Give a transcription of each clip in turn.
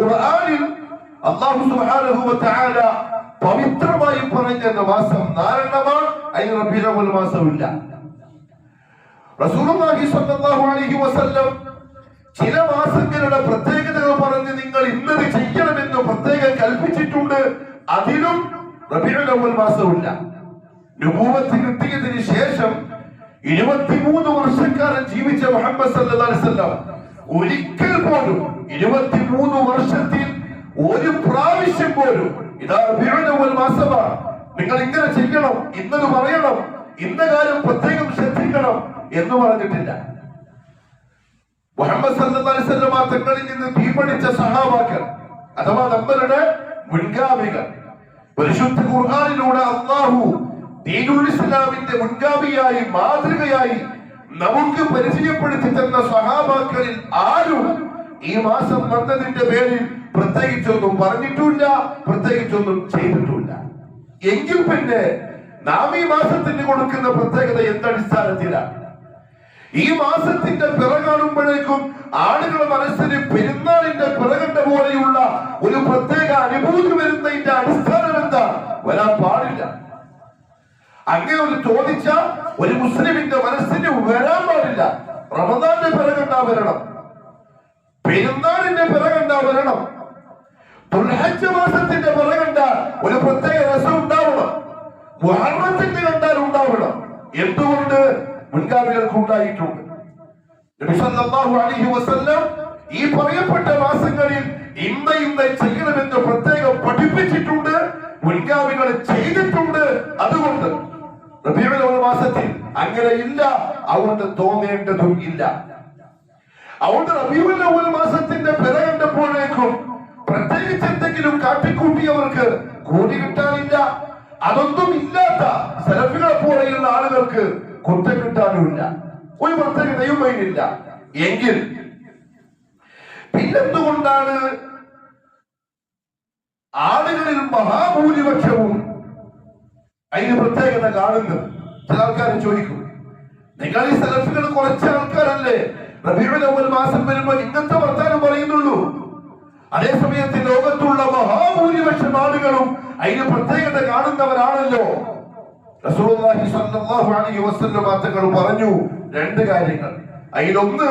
ഖുർആനിൽ അല്ലാഹു സുബ്ഹാനഹു വ തആല പവിത്രമായി പറഞ്ഞ മാസം നാലെണ്ണമാണ്. അതിന് റബീഉൽ അവ്വൽ മാസമില്ല. റസൂലുള്ളാഹി സ്വല്ലല്ലാഹു അലൈഹി വസല്ലം ചില മാസങ്ങളുടെ പ്രത്യേകതകൾ പറഞ്ഞ് നിങ്ങൾ ഇന്നത് ചെയ്യണമെന്ന് പ്രത്യേകം കൽപ്പിച്ചിട്ടുണ്ട്. അതിലും റബീഉൽ അവ്വൽ മാസമില്ല. നബൂവത്ത് കിട്ടിയതിന് ശേഷം 23 വർഷക്കാലം ജീവിച്ച മുഹമ്മദ് സല്ലല്ലാഹു അലൈഹി വസല്ലം ഒരിക്കൽ പോലും 23 വർഷത്തിൽ ഒരു പ്രാവശ്യം പോലും ഇതാ റബീഉൽ അവ്വൽ മാസമാണ്, നിങ്ങൾ ഇങ്ങനെ ചെയ്യണം, ഇന്നത് പറയണം, ഇന്ന കാര്യം പ്രത്യേകം ശ്രദ്ധിക്കണം എന്ന് പറഞ്ഞിട്ടില്ല. മുഹമ്മദ് സല്ലല്ലാഹു അലൈഹി വസല്ലം തങ്ങളിൽ നിന്ന് കീഴ്പഠിച്ച സഹാബാക്കൾ അഥവാ നമ്മളുടെ മുൻഗാമികൾ പരിശുദ്ധ ഖുർആനിലൂടെ അല്ലാഹു ദീനുൽ ഇസ്ലാമിന്റെ മുൻഗാമിയായി മാതൃകയായി നമുക്ക് പരിചയപ്പെടുത്തി തന്ന സഹാബാക്കളിൽ ആരും ഈ മാസം വന്നതിന്റെ പേരിൽ പ്രത്യേകിച്ചൊന്നും പറഞ്ഞിട്ടില്ല, പ്രത്യേകിച്ചൊന്നും ചെയ്തിട്ടില്ല. എങ്കിൽ പിന്നെ നാം ഈ മാസത്തിന് കൊടുക്കുന്ന പ്രത്യേകത എന്തടിസ്ഥാനത്തിലാണ്? ഈ മാസത്തിന്റെ പിറ കാണുമ്പോഴേക്കും ആളുകളുടെ മനസ്സിന് പെരുന്നാളിന്റെ പിറകണ്ട പോലെയുള്ള ഒരു പ്രത്യേക അനുഭൂതി വരുന്നതിന്റെ അടിസ്ഥാനം എന്താ? വരാൻ പാടില്ല. അങ്ങനെ ഒരു ചോദിച്ച ഒരു മുസ്ലിമിന്റെ മനസ്സിന് വരാൻ പാടില്ല. റമദാന്റെ പിറകണ്ട വരണം, പെരുന്നാളിന്റെ പിറകണ്ട വരണം, ദുൽഹജ്ജ് മാസത്തിന്റെ പിറകണ്ട ഒരു പ്രത്യേക രസം ഉണ്ടാവണം, മുഹറത്തിന്റെ കണ്ടാൽ ഉണ്ടാവണം. എന്തുകൊണ്ട്? മുൻഗാമികൾക്ക് ഉണ്ടായിട്ടുണ്ട്. നബി സല്ലല്ലാഹു അലൈഹി വസല്ലം ഈ പറയപ്പെട്ട മാസങ്ങളിൽ ഇന്ന ചെയ്യണമെന്ന് പ്രത്യേകം പഠിപ്പിച്ചിട്ടുണ്ട്, മുൻഗാമികൾ ചെയ്തിട്ടുണ്ട്. അതുകൊണ്ട് റബീഉൽ അവ്വൽ മാസത്തിൽ അങ്ങനെ ഇല്ല, അതുകൊണ്ട് തോന്നേണ്ടതും ഇല്ല. അതുകൊണ്ട് റബീഉൽ അവ്വൽ മാസത്തിന്റെ പിറ കണ്ടപ്പോഴേക്കും പ്രത്യേകിച്ച് എന്തെങ്കിലും കാട്ടിക്കൂട്ടിയവർക്ക് കൂടി കിട്ടാനില്ല. അതൊന്നും ഇല്ലാത്ത സലഫികളെ പോലെയുള്ള ആളുകൾക്ക് കുറ്റം കിട്ടാനുമില്ല, ഒരു പ്രത്യേകതയും അതിനില്ല. എങ്കിൽ പിന്നെന്തുകൊണ്ടാണ് ആളുകളിൽ മഹാഭൂരിപക്ഷവും അതിന് പ്രത്യേകത കാണുന്നത്? ചില ആൾക്കാർ ചോദിക്കും, നിങ്ങൾ ഈ സലഫികൾ കുറച്ച് ആൾക്കാരല്ലേ റബീഉൽ അവ്വൽ മാസം വരുമ്പോൾ ഇങ്ങനത്തെ വർത്താനം പറയുന്നുള്ളൂ, അതേസമയത്ത് ലോകത്തുള്ള മഹാഭൂരിപക്ഷം ആളുകളും അതിന് പ്രത്യേകത കാണുന്നവരാണല്ലോ. റസൂലുള്ളാഹി സ്വല്ലല്ലാഹു അലൈഹി വസല്ലം തങ്ങൾ പറഞ്ഞു രണ്ട് കാര്യങ്ങൾ. അതിലൊന്ന്,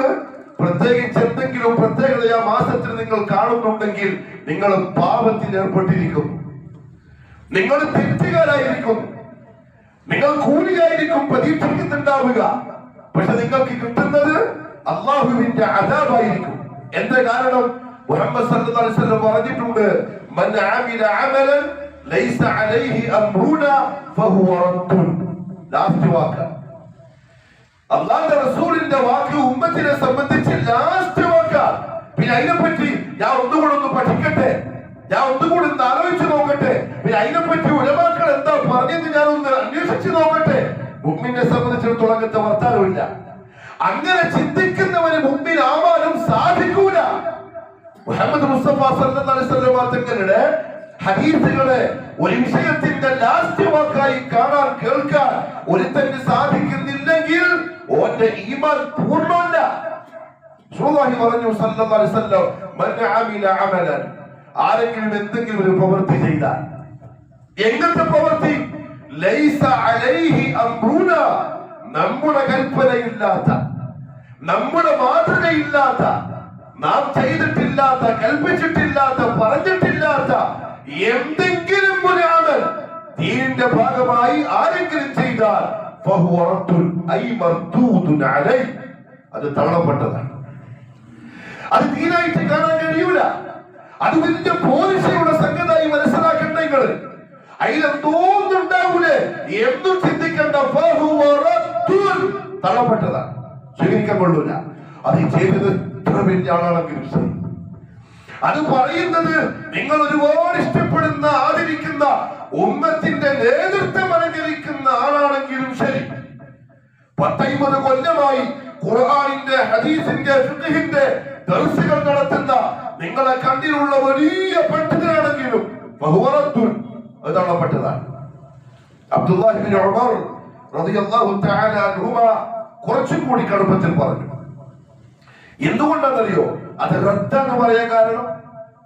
പ്രത്യേകിച്ച് എന്തെങ്കിലും പ്രത്യേകത ആ മാസത്തിൽ നിങ്ങൾ കാണുന്നുണ്ടെങ്കിൽ നിങ്ങൾ പാപത്തിൽ ഏർപ്പെട്ടിരിക്കുന്നു, നിങ്ങൾ തെറ്റുകാരായിരിക്കുന്നു, നിങ്ങൾ കൂലിയായിരിക്കും പ്രതീക്ഷിക്കുന്നുണ്ടാവുക. പക്ഷെ നിങ്ങൾക്ക് കിട്ടുന്നത് അല്ലാഹുവിന്റെ അദാബായിരിക്കും. എന്താ കാരണം? മുഹമ്മദ് സല്ലല്ലാഹു അലൈഹി വസല്ലം പറഞ്ഞിട്ടുണ്ട്, മൻ അമില അമലൻ ലൈസ അലൈഹി അംറുനാ ഫഹുവ റദ്ദുൻ. ലാസ്റ്റ് വാക്ക് അല്ലാഹുവിന്റെ റസൂലിന്റെ വാക്ക് ഉമ്മത്തിനെ സംബന്ധിച്ച് ലാസ്റ്റ് വാക്ക്. പിന്നെ അതിനെപ്പറ്റി ഞാൻ ഒന്നുകൂടെ ഒന്ന് പഠിക്കട്ടെ, ഞാൻ ഒന്നുകൂടെ ഒന്ന് ആലോചിച്ച് നോക്കട്ടെ, പിന്നെ അതിനെപ്പറ്റി ഉലമാക്കൾ എന്താ പറഞ്ഞത് ഞാൻ ഒന്ന് അന്വേഷിച്ച് നോക്കട്ടെ. മുഅ്മിനെ സംബന്ധിച്ചിടത്തോളം അങ്ങനത്തെ വർത്താനമില്ല. അങ്ങനെ ചിന്തിക്കുന്നവന് മുമ്പിലാവാനും സാധിക്കൂല. മുഹമ്മദ് മുസ്തഫ സല്ലല്ലാഹു അലൈഹി വസല്ലം തങ്ങളുടെ ഹദീസുകളെ ഒരു വിഷയത്തിന്റെ ലാസ്റ്റ് വാക്കായി കാണാൻ കേൾക്കാൻ ഒരുത്തന് സാധിക്കുന്നില്ലെങ്കിൽ ഓന്റെ ഈമാൻ പൂർണ്ണമല്ല. റസൂലുള്ളാഹി പറഞ്ഞു സല്ലല്ലാഹു അലൈഹി വസല്ലം, മൻ അമില അമലൻ, ആരെങ്കിലും എന്തെങ്കിലും ഒരു പ്രവൃത്തി ചെയ്താൽ, എങ്ങനത്തെ പ്രവൃത്തി? ലൈസ അലൈഹി അംറുനാ, നമ്മുടെ കൽപ്പനയില്ലാത്ത, നമ്മുടെ മാതൃകയില്ലാത്ത, നാം ചെയ്തിട്ടില്ലാത്ത, കൽപ്പിച്ചിട്ടില്ലാത്ത, പറഞ്ഞിട്ടില്ലാത്ത എന്തെങ്കിലും ഒരു അമൽ ദീനിന്റെ ഭാഗമായി ആരെങ്കിലും ചെയ്താൽ ഫഹുവ റദ്ദുൻ ഐ മർദൂദുൻ അലൈഹി, അത് തള്ളപ്പെട്ടതാണ്. അത് ദീനായിട്ട് കാണാൻ കഴിയൂല. അത് വലിയ പോലീസയുടെ സംഗതിയായി മനസ്സിലാക്കണ്ട. നിങ്ങൾ അതിലെന്തോന്നുണ്ടാവൂലേ എന്നും ചിന്തിക്കേണ്ട. ഫഹുവ റദ്ദുൻ, തള്ളപ്പെട്ടതാണ്, സ്വീകരിക്കാൻ കൊള്ളൂല. അത് ചെയ്തത് എത്ര വലിയ ആളാണെങ്കിലും ശരി. അത് പറയുന്നത് നിങ്ങൾ ഒരുപാട് ഇഷ്ടപ്പെടുന്ന, ആദരിക്കുന്ന, ഉമ്മത്തിന്റെ നേതൃത്വം അലങ്കരിക്കുന്ന ആളാണെങ്കിലും ശരി. 10-50 കൊല്ലമായി ഖുർആനിന്റെ, ഹദീസിന്റെ, ഫിഖ്ഹിന്റെ ദർസുകൾ നടത്തുന്ന നിങ്ങളെ കണ്ണിലുള്ള വലിയ പണ്ഡിതനാണെങ്കിലും ഫഹുവ റദ്ദുൻ, അത് തള്ളപ്പെട്ടതാണ്. അബ്ദുല്ലാഹി ഇബ്നു ഉമർ റളിയല്ലാഹു തആല അൻഹുമാ കുറച്ചും കൂടി കടുപ്പത്തിൽ പറഞ്ഞു. എന്തുകൊണ്ടാണെന്നറിയോ? അത് റദ്ദാന്ന് പറയാൻ കാരണം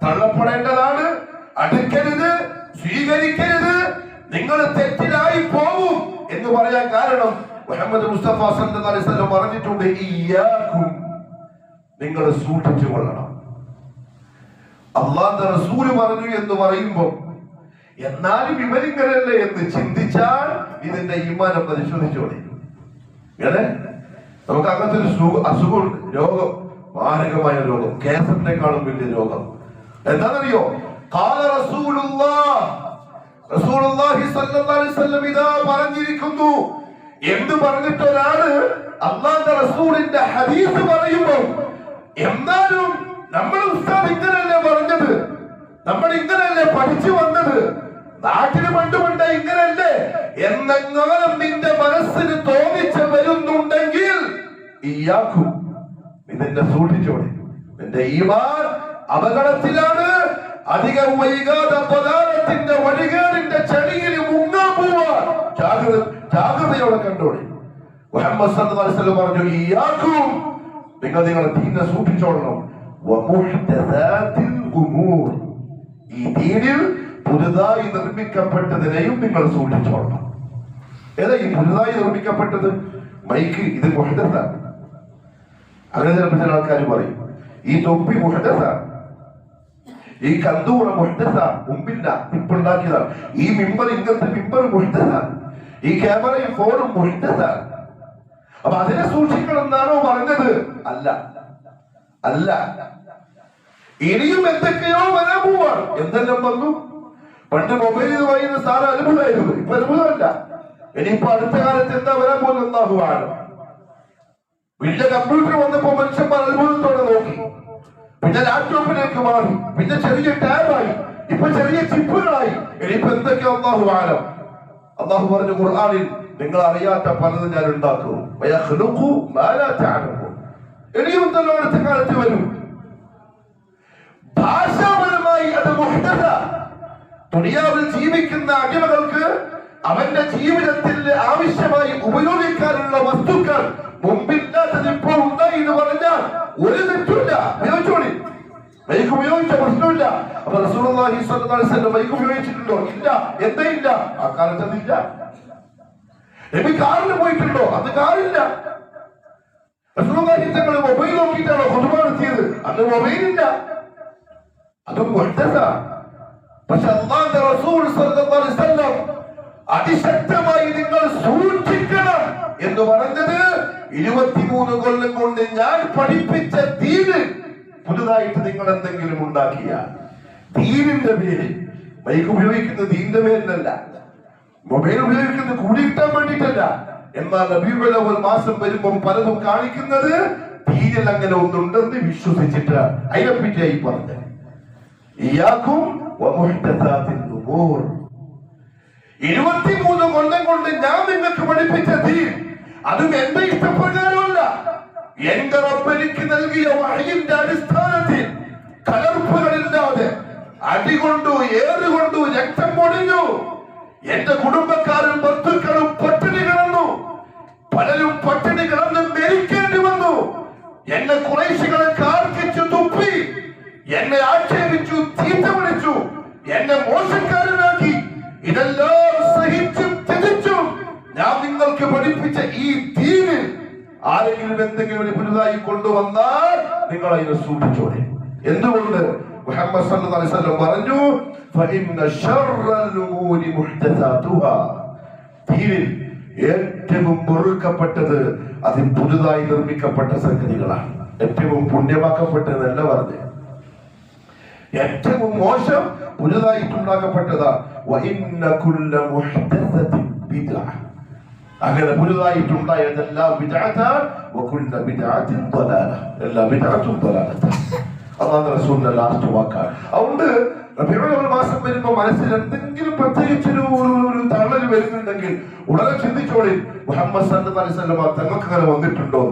തള്ളപ്പെടേണ്ടതാണ്. അടുക്കരുത്, സ്വീകരിക്കരുത്, നിങ്ങൾ തെറ്റിലായി പോവും എന്ന് പറയാൻ കാരണം മുഹമ്മദ് മുസ്തഫ സല്ലല്ലാഹു അലൈഹി വസല്ലം പറഞ്ഞിട്ടുണ്ട്, ഇയ്യാകും, നിങ്ങൾ സൂക്ഷിച്ചു കൊള്ളണം. അള്ളാഹുവിന്റെ റസൂല് പറഞ്ഞു എന്ന് പറയുമ്പോൾ എന്നാലും ഇവരിങ്ങനല്ലേ എന്ന് ചിന്തിച്ചാൽ ഇതിന്റെ ഈമാനം പരിശോധിച്ചോളെ. ഇങ്ങനെ നമുക്ക് അങ്ങനത്തെ ഒരു അസുഖമുണ്ട്, രോഗം, മാരകമായ രോഗം, ക്യാൻസറിനേക്കാളും വലിയ രോഗം എന്താണെന്നറിയോ? ഖാല റസൂലുള്ളാഹി സ്വല്ലല്ലാഹു അലൈഹി വസല്ലം ഇതാ പറഞ്ഞിരിക്കുന്നു എന്ന് പറഞ്ഞിട്ടൊരാള് അല്ലാഹുവിന്റെ റസൂലിന്റെ ഹദീസ് പറയുമ്പോൾ എന്നാലും നമ്മൾ ഉസ്താദ് ഇങ്ങനല്ലേ പറഞ്ഞത്, നമ്മൾ ഇങ്ങനല്ലേ പഠിച്ചു വന്നത്, നാട്ടിൽ പണ്ടുപണ്ട ഇങ്ങനല്ലേ എന്നെങ്ങാനും നിന്റെ മനസ്സിന് തോന്നിച്ച് വരുന്നുണ്ടെങ്കിൽ ഇയ്യാക്കും, ഇതിന്റെ സൂക്ഷിച്ചോടെ, നിന്റെ ഈമാൻ അപകടത്തിലാണ്. അധികം വൈകാതെ പദാർത്ഥത്തിന്റെ വഴികേടിന്റെ ചളിയിൽ മുങ്ങാൻ പോവാൻ ജാഗ്രതയോടെ കണ്ടോടെ. മുഹമ്മദ് സല്ലല്ലാഹു അലൈഹി വസല്ലം പറഞ്ഞു, ഇയ്യാക്കും, നിങ്ങൾ നിങ്ങളുടെ ദീനിനെ സൂക്ഷിച്ചോളണം. വമുഹ്ദസാത്തിൽ ഉമൂർ, ഈ ദീനിൽ പുതുതായി നിർമ്മിക്കപ്പെട്ടതിനെയും നിങ്ങൾ സൂക്ഷിച്ചോളണം. ഏതാ ഈ പുതുതായി നിർമ്മിക്കപ്പെട്ടത്? മൈക്ക്, ഇത് മുഹ്ദസാണ്. അങ്ങനെ ചില ആൾക്കാർ പറയും ഈ തൊപ്പി മുഹ്ദസാണ്, ഈ കന്തൂറ മുഹ്ദസാണ്, മുമ്പില്ല ഇപ്പുണ്ടാക്കിയതാണ്, ഈ മിമ്പർ ഇങ്ങനത്തെ മിമ്പർ മുഹ്ദസാണ്, ഈ ക്യാമറയും ഫോണും മുഹ്ദസാണ്. അപ്പൊ അതിനെ സൂക്ഷിക്കണം എന്നാണോ പറഞ്ഞത്? അല്ല, അല്ല. ഇനിയും എന്തൊക്കെയോ വരാൻ പോവാണ്. എന്തെല്ലാം വന്നു? പണ്ട് മൊബൈലിൽ വായുന്ന സാറ് അത്ഭുതമായിരുന്നു, ഇപ്പൊ അത്ഭുതമല്ല. ഇനിയിപ്പോ അടുത്ത കാലത്ത് എന്താ വരാൻ പോകുന്നത് എന്നാകുവാണ്. വലിയ കമ്പ്യൂട്ടർ വന്നപ്പോ മനുഷ്യന്മാർ അത്ഭുതത്തോടെ നോക്കി. പിന്നെ ലാപ്ടോപ്പിലേക്ക് മാറി, പിന്നെ ചെറിയ ടാബായി, ഇപ്പൊ ചെറിയ ചിപ്പുകളായി. ഇനിയിപ്പോ എന്തൊക്കെയോ അല്ലാഹു. അല്ലാഹു പറഞ്ഞു ഖുർആനിൽ, നിങ്ങൾ അറിയാത്ത പലതും ഞാൻ ഉണ്ടാക്കും. ഇനിയും എന്തല്ലോ അടുത്ത കാലത്ത് വരും. ഭാഷാപരമായി അത് മുഹ്ദസ. ദുനിയാവിൽ ജീവിക്കുന്ന അടിമകൾക്ക് അവന്റെ ജീവിതത്തിൽ ആവശ്യമായി ഉപയോഗിക്കാനുള്ള വസ്തുക്കൾ മുമ്പില്ലാത്തത് ഇപ്പോൾ ഉണ്ടായി എന്ന് പറഞ്ഞാൽ ഒരു തെറ്റില്ല. ഉപയോഗിച്ചോളി, മൈക്ക് ഉപയോഗിച്ച പ്രശ്നമില്ല. അപ്പൊ റസൂലുള്ളാഹി സ്വല്ലല്ലാഹു അലൈഹി വസല്ലം മൈക്ക് ഉപയോഗിച്ചിട്ടുണ്ടോ? ഇല്ല. എന്താ ഇല്ല? ആ കാലത്ത് അതില്ല. നബി കാറിന് പോയിട്ടുണ്ടോ? അത് കാറില്ല. റസൂലുള്ളാഹി തങ്ങൾ മൊബൈൽ നോക്കിയിട്ടാണോ ഖുതുബ നടത്തിയത്? അന്ന് മൊബൈലില്ല. അതും മുഹ്ദസ. പക്ഷെ അല്ലാഹുവിന്റെ റസൂൽ സ്വല്ലല്ലാഹു അലൈഹി വസല്ലം അതിശക്തമായി നിങ്ങൾ സൂക്ഷിക്കണം എന്ന് പറഞ്ഞത് 23 കൊല്ലം കൊണ്ട് ഞാൻ പഠിപ്പിച്ച ദീന് പുതുതായിട്ട് നിങ്ങൾ എന്തെങ്കിലും ഉണ്ടാക്കിയാൽ ദീനിന്റെ പേരിൽ, മൈക്ക് ഉപയോഗിക്കുന്നത് ദീനിന്റെ പേരിലല്ല, മൊബൈൽ ഉപയോഗിക്കുന്നത് കൂടി കിട്ടാൻ വേണ്ടിയിട്ടല്ല. എന്നാൽ റബീഉൽ അവ്വൽ മാസം വരുമ്പോൾ പലതും കാണിക്കുന്നത് ദീനിൽ അങ്ങനെ ഒന്നുണ്ടെന്ന് വിശ്വസിച്ചിട്ട് അതിനെപ്പറ്റിയായി പറഞ്ഞത്. ഇയ്യാകും വമുഹ്ദസാത്തിൽ ഉമൂർ. 23 കൊല്ലം കൊണ്ട് ഞാൻ നിങ്ങൾക്ക് പഠിപ്പിച്ച ദീൻ, അതും എന്റെ ഇഷ്ടപ്രകാരമല്ല, എന്റെ റബ്ബ് എനിക്ക് നൽകിയ വഹയിന്റെ അടിസ്ഥാനത്തിൽ കലർപ്പുകളില്ലാതെ അടികൊണ്ടു ഏറുകൊണ്ടു രക്തം പൊടിഞ്ഞു. എന്റെ കുടുംബക്കാരും ബന്ധുക്കളും പട്ടിണി കിടന്നു, പലരും പട്ടിണി കിടന്ന് മരിക്കേണ്ടി വന്നു. എന്നെ ഖുറൈശികളെ കാർക്കിച്ചു തുപ്പി, എന്നെ ആക്ഷേപിച്ചു, ചീത്ത വിളിച്ചു, എന്നെ മോശക്കാരനാക്കി. ഇതെല്ലാം സഹിച്ചും ത്യജിച്ചും ഞാൻ നിങ്ങൾക്ക് പഠിപ്പിച്ച ഈ ദീനിൽ ആരെങ്കിലും എന്തെങ്കിലും പുതുതായി കൊണ്ടുവന്നാൽ നിങ്ങൾ അതിനെ സൂക്ഷിച്ചോടെ. എന്തുകൊണ്ട്? മുഹമ്മദ് സല്ലല്ലാഹു അലൈഹി വസല്ലം പറഞ്ഞു, ഫഇന്ന ശർറൽ ഉമൂരി മുഹ്ദസാതുഹാ. ദീനിൽ ഏറ്റവും വെറുക്കപ്പെട്ടത് അത് പുതുതായി നിർമ്മിക്കപ്പെട്ട സംഗതികളാണ്. ഏറ്റവും പുണ്യമാക്കപ്പെട്ടതല്ല പറഞ്ഞത്. ഏറ്റവും മോശം പുതുതായിട്ടുണ്ടാക്കപ്പെട്ടതാ. അങ്ങനെ പുതുതായിട്ടുണ്ടായതെല്ലാം ബിദ്അത്താണ്. എല്ലാ ബിദ്അത്തും ദലാലത്താണ്. അല്ലാഹുവിന്റെ റസൂലിന്റെ ലാസ്റ്റ് വാക്കാണ്. അതുകൊണ്ട് റബീഉൽ അവ്വൽ മാസം വരുമ്പോൾ മനസ്സിൽ എന്തെങ്കിലും പ്രത്യേകിച്ചൊരു തള്ളൽ വരുന്നുണ്ടെങ്കിൽ ഉടനെ ചിന്തിച്ചോളി, മുഹമ്മദ് സല്ലല്ലാഹു അലൈഹി വസല്ലം തങ്ങൾക്ക് അങ്ങനെ വന്നിട്ടുണ്ടോ?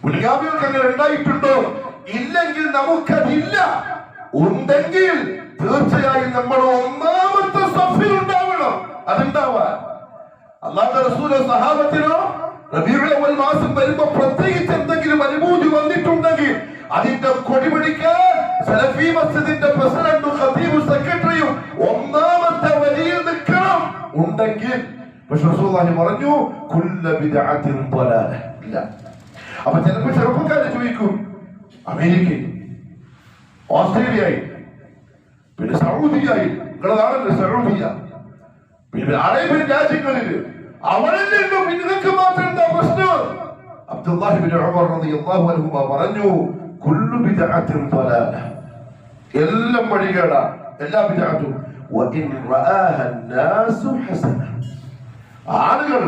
മുൻഗാമികൾക്ക് അങ്ങനെ ഉണ്ടായിട്ടുണ്ടോ? ഇല്ലെങ്കിൽ നമുക്കതില്ല. ഉണ്ടെങ്കിൽ തീർച്ചയായും നമ്മൾ ഒന്നാമത്തെ സഫിൽ ഉണ്ടാവണം. അതുണ്ടാവാൻ അല്ലാഹുവിന്റെ റസൂലോ സഹാബത്തിനോ റബീഉൽ അവ്വൽ മാസം വരുമ്പോ പ്രത്യേകിച്ച് എന്തെങ്കിലും അനുഭൂതി വന്നിട്ടുണ്ടെങ്കിൽ അതിന്റെ കൊടി പിടിക്കാൻ സലഫി മസ്ജിദിന്റെ പ്രസിഡന്റും ഖതീബും സെക്രട്ടറിയും ഒന്നാമത്തെ വരിയിൽ നിൽക്കണം ഉണ്ടെങ്കിൽ പക്ഷെ റസൂലുള്ളാഹി പറഞ്ഞു കുല്ലു ബിദ്അത്തിൻ ളലാല. ഇല്ല. അപ്പൊ ചിലപ്പോൾ ചെറുപ്പക്കാരെ ചോദിക്കും, അമേരിക്കയിൽ, ഓസ്ട്രേലിയയിൽ, പിന്നെ സൗദിയായി, നിങ്ങളുടെ നാടല്ലേ സൗദിയ, പിന്നെ അറേബ്യൻ രാജ്യങ്ങളിൽ അവിടെ നിന്നും നിങ്ങൾക്ക് മാത്രം എന്താ പ്രശ്നം? അബ്ദുല്ലാഹി ഇബ്നു ഉമർ റളിയല്ലാഹു അൻഹു പറഞ്ഞു കുല്ലു ബിദ്അത്തിൻ ളലാല, എല്ലാം വഴികേടാ, എല്ലാ ബിദ്അത്തും വഇൻ റആഹ الناس ഹസന, ആളുകൾ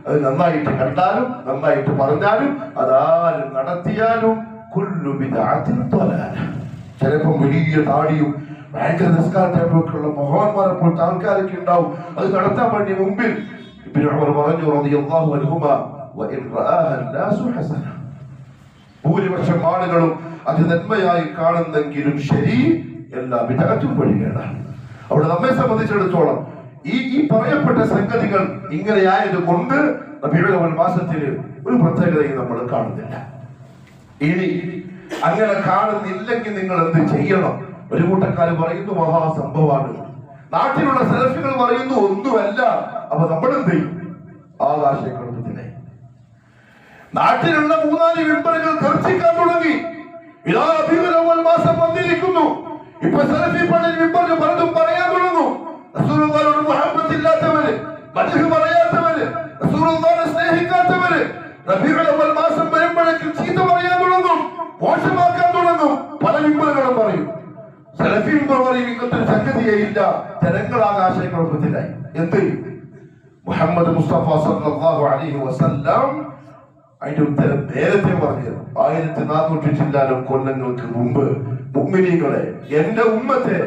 അത് നന്നായിട്ട് കണ്ടാലും നന്നായിട്ട് പറഞ്ഞാലും അതാരും നടത്തിയാലും കുല്ലു ബിദ്അത്തിൻ ളലാല. ചിലപ്പോൾ വലിയ താടിയും ഭയങ്കര നിസ്കാരത്തിലുള്ള മഹാന്മാരെ പോലത്തെ ആൾക്കാരൊക്കെ ഉണ്ടാവും, അത് നടത്താൻ വേണ്ടി മുമ്പിൽ ഇബ്നു ഉമർ പറഞ്ഞു റളിയല്ലാഹു അൻഹുമാ വഇൻ റആഹ الناس ഹസന, ഭൂരിപക്ഷം ആളുകളും അത് നന്മയായി കാണുന്നെങ്കിലും ശരി, എല്ലാ ബിദ്അത്തും വഴികേടാണ്. അവിടെ നമ്മെ സംബന്ധിച്ചിടത്തോളം ഈ പറയപ്പെട്ട സംഗതികൾ ഇങ്ങനെയായത് കൊണ്ട് റബീഉൽ അവ്വൽ മാസത്തിൽ ഒരു പ്രത്യേകതയും നമ്മൾ കാണുന്നില്ല. ഇനി അങ്ങനെ കാണുന്നില്ലെങ്കിൽ നിങ്ങൾ എന്ത് ചെയ്യണം? ഒരു കൂട്ടക്കാർ പറയുന്നു മഹാസംഭവമാണ്, നാട്ടിലുള്ള സെലഫികൾ പറയുന്നു ഒന്നുമല്ല. അപ്പൊ നമ്മൾ എന്ത് ചെയ്യും? ആകാശക്കുഴപ്പത്തിലെ നാട്ടിലുള്ള 3-4 മെമ്പറുകൾ ഗർജിക്കാൻ തുടങ്ങി. ഇതാ റബീഉൽ അവ്വൽ മാസം വന്നിരിക്കുന്നു, ഇപ്പൊ സെലഫി പള്ളിയിൽ മെമ്പറുകൾ പലതും പറയാൻ തുടങ്ങും. റസൂലുള്ളാഹിയോട് മുഹബ്ബത്ത് ഇല്ലാത്തവര്, മദ്ഹ് പറയാത്തവര്, റസൂലുള്ളാഹിനെ സ്നേഹിക്കാത്തവര് റബീഉൽ അവ്വൽ മാസം വരുമ്പോഴേക്കും ചീത്ത പറയാൻ തുടങ്ങും, മോശമാക്കാൻ തുടങ്ങും. പല മെമ്പറുകളും പറയും. സെലഫി മെമ്പർ പറയും ഇങ്ങനത്തെ ഒരു സംഗതിയേ ഇല്ല, ജനങ്ങൾ ആകാശക്കുഴപ്പത്തിലായി. എന്ത് മുഹമ്മദ് മുസ്തഫ സല്ലല്ലാഹു അലൈഹി വസല്ലം അതിന്റെ ഉത്തരം നേരത്തെ പറഞ്ഞു. 1400 ചില്ലാനും കൊല്ലങ്ങൾക്ക് മുമ്പ് മുഅ്മിനീങ്ങളെ, എന്റെ ഉമ്മത്തെ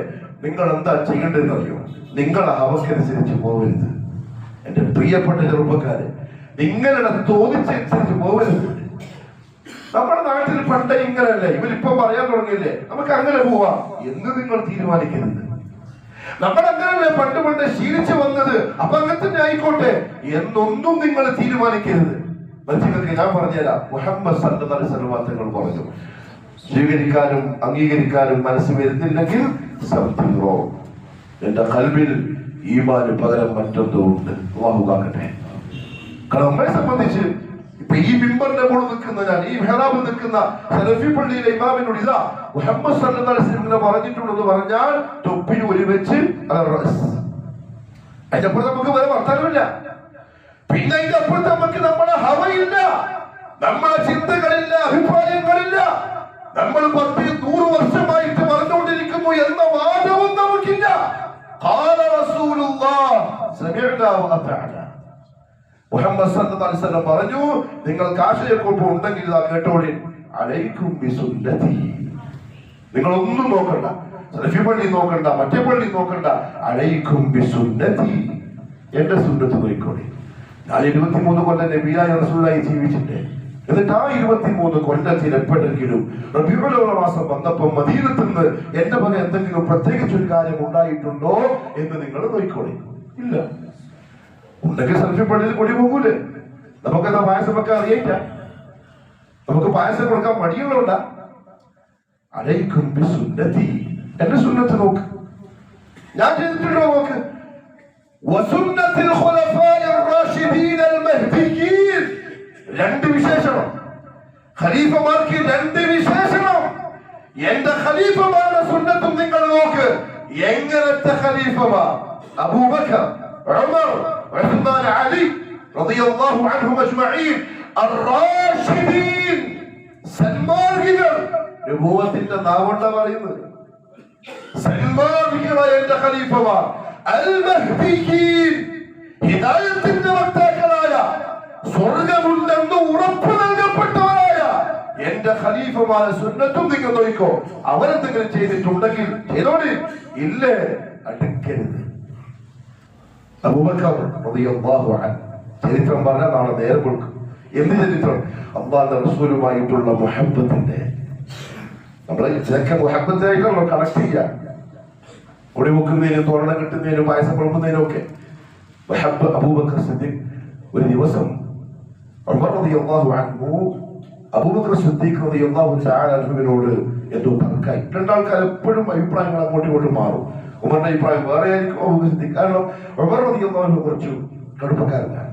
നിങ്ങൾ എന്താ ചെയ്യേണ്ടതെന്ന് അറിയോ? നിങ്ങൾ അവക്കനുസരിച്ച് പോകരുത്. എന്റെ പ്രിയപ്പെട്ട ചെറുപ്പക്കാരെ, നിങ്ങളുടെ തോന്നിച്ചനുസരിച്ച് പോകരുത്. നമ്മുടെ നാട്ടിൽ പണ്ട് ഇങ്ങനല്ലേ, ഇവരിപ്പം പറയാൻ തുടങ്ങിയില്ലേ നമുക്ക് അങ്ങനെ പോവാം എന്ന് നിങ്ങൾ തീരുമാനിക്കരുത്. നമ്മളങ്ങനല്ലേ പണ്ട് ശീലിച്ചു വന്നത്, അപ്പൊ അങ്ങനെ തന്നെ ആയിക്കോട്ടെ എന്നൊന്നും നിങ്ങൾ തീരുമാനിക്കരുത്. മനുഷ്യർക്ക് ഞാൻ പറഞ്ഞുതരാം. മുഹമ്മദ് സല്ലല്ലാഹു അലൈഹി വസല്ലം തങ്ങൾ പറഞ്ഞു, സ്വീകരിക്കാനും അംഗീകരിക്കാനും മനസ്സ് വരുന്നില്ലെങ്കിൽ സംതിങ് റോങ്, എന്റെ ഖൽബിൽ ഈമാന് പകരം മറ്റൊന്നും ഉണ്ട്. അല്ലാഹു കാക്കട്ടെ. കാരണം നമ്മെ സംബന്ധിച്ച് ഇപ്പൊ ഈ മിമ്പറിന്റെ മുകളിൽ നിൽക്കുന്ന ഞാൻ, ഈ മെഹ്റാബിൽ നിൽക്കുന്ന സലഫി പള്ളിയിലെ ഇമാമിനോട് ഇതാ മുഹമ്മദ് സല്ലല്ലാഹു അലൈഹി വസല്ലം പറഞ്ഞിട്ടുണ്ടെന്ന് പറഞ്ഞാൽ തൊപ്പി ഒരു വെച്ച് അതിന്റെ അപ്പുറത്ത് നമുക്ക് വേറെ വർത്താനമില്ല. പിന്നെ അതിന്റെ അപ്പുറത്ത് നമുക്ക് നമ്മുടെ ഹവയില്ല, നമ്മളെ ചിന്തകളില്ല, അഭിപ്രായങ്ങളില്ല. നമ്മൾ 10-100 വർഷമായിട്ട് പറഞ്ഞുകൊണ്ടിരിക്കുന്നു എന്ന വാദവും നമുക്കില്ല. ഖാല റസൂലുള്ളാഹ് സമിഅനാ വഅതഅനാ. മുഹമ്മദ് സല്ലല്ലാഹു അലൈഹി വസല്ലം പറഞ്ഞു, നിങ്ങൾക്ക് ആശയക്കുഴപ്പം ഉണ്ടെങ്കിൽ ഇതാ കേട്ടോളി, അലൈക്കും ബിസുന്നതി. നിങ്ങൾ ഒന്നും നോക്കണ്ട, സലഫി പള്ളി നോക്കണ്ട, മറ്റേ പള്ളി നോക്കണ്ട, അലൈക്കും ബിസുന്നതി, എന്റെ സുന്നത്ത് നോക്കിക്കോളി. ഞാൻ 23 കൊല്ലം നബിയായ റസൂലായി ജീവിച്ചിട്ട്, എന്നിട്ട് ആ 23 കൊല്ലത്തിൽ എപ്പോഴെങ്കിലും റബീഉൽ അവ്വൽ മാസം വന്നപ്പോൾ മദീനത്ത് നിന്ന് എന്റെ മകൻ എന്തെങ്കിലും പ്രത്യേകിച്ച് ഒരു കാര്യം ഉണ്ടായിട്ടുണ്ടോ എന്ന് നിങ്ങൾ നോക്കിക്കോളി. ഇല്ല. ഉണ്ടെങ്കിൽ സലഫി പള്ളിയിൽ കൊടി പോകൂലേ? നമുക്കെന്താ പായസം വെക്കാൻ അറിയില്ല? നമുക്ക് പായസം കൊടുക്കാൻ മടിയുള്ളതുകൊണ്ടാ? അലൈക്കും ബിസുന്നതി, എന്റെ സുന്നത്ത് നോക്ക്, ഞാൻ ചെയ്തിട്ടുണ്ടോ നോക്ക്. വസുന്നത്തിൽ ഖുലഫാഇർ റാഷിദീൻ അൽ മഹ്ദിയീൻ. 2 വിശേഷണം ഖലീഫമാർക്ക്, 2 വിശേഷണം. എന്റെ ഖലീഫമാരുടെ സുന്നത്തും നിങ്ങൾ നോക്ക്. എങ്ങനത്തെ ഖലീഫമാ? അബൂബക്കർ, ഉമർ, ഉസ്മാൻ, അലി റളിയല്ലാഹു അൻഹും അജ്മഈൻ അർ-റാഷിദീൻ, സന്മാർഗികൾ. നബുവത്തിന്റെ നാവണ്ട പറയുന്നത് സന്മാർഗികളായ എന്റെ ഖലീഫമാർ, അൽ-മഹ്ദിയീൻ, ഹിദായത്തിന്റെ വക്താക്കളായ, സ്വർഗമുണ്ടെന്ന് ഉറപ്പ് നൽകപ്പെട്ടവരായ എന്റെ ഖലീഫമാരെ സുന്നത്തും നിങ്ങൾ നോക്കിക്കോ. അവരെന്തെങ്കിലും ചെയ്തിട്ടുണ്ടെങ്കിൽ ചെയ്തോളി, ഇല്ലേ അടുക്കരുത്. അബൂബക്കർ റളിയല്ലാഹു അൻഹു ചരിത്രം പറഞ്ഞാൽ നാളെ നേരം കൊടുക്കും. എന്ത് ചരിത്രം? അല്ലാഹുവിന്റെ റസൂലുമായിട്ടുള്ള മുഹബ്ബത്തിന്റെ, നമ്മളെ ചെക്ക മുഹബ്ബത്തായിട്ടാണല്ലോ കണക്ട് ചെയ്യാൻ, കൊടി വെക്കുന്നതിനും തോരണം കിട്ടുന്നതിനും പായസം കുഴക്കുന്നതിനും ഒക്കെ. അബൂബക്കർ സിദ്ദീഖ് ഒരു ദിവസം ഉമർ റളിയല്ലാഹു അൻഹു അബൂബക്കർ സിദ്ദീഖ് റളിയല്ലാഹു തആല അൻഹുവിനോട് എന്തോ തർക്കായി. രണ്ടാൾക്കാർ എപ്പോഴും അഭിപ്രായങ്ങൾ അങ്ങോട്ടും ഇങ്ങോട്ടും മാറും. ഉമറിന്റെ അഭിപ്രായം വേറെ ആയിരിക്കും അബൂബക്കർ സിദ്ദീഖ്. കാരണം ഉമർ റളിയല്ലാഹു അൻഹു കുറച്ച് കടുപ്പക്കാരനാണ്.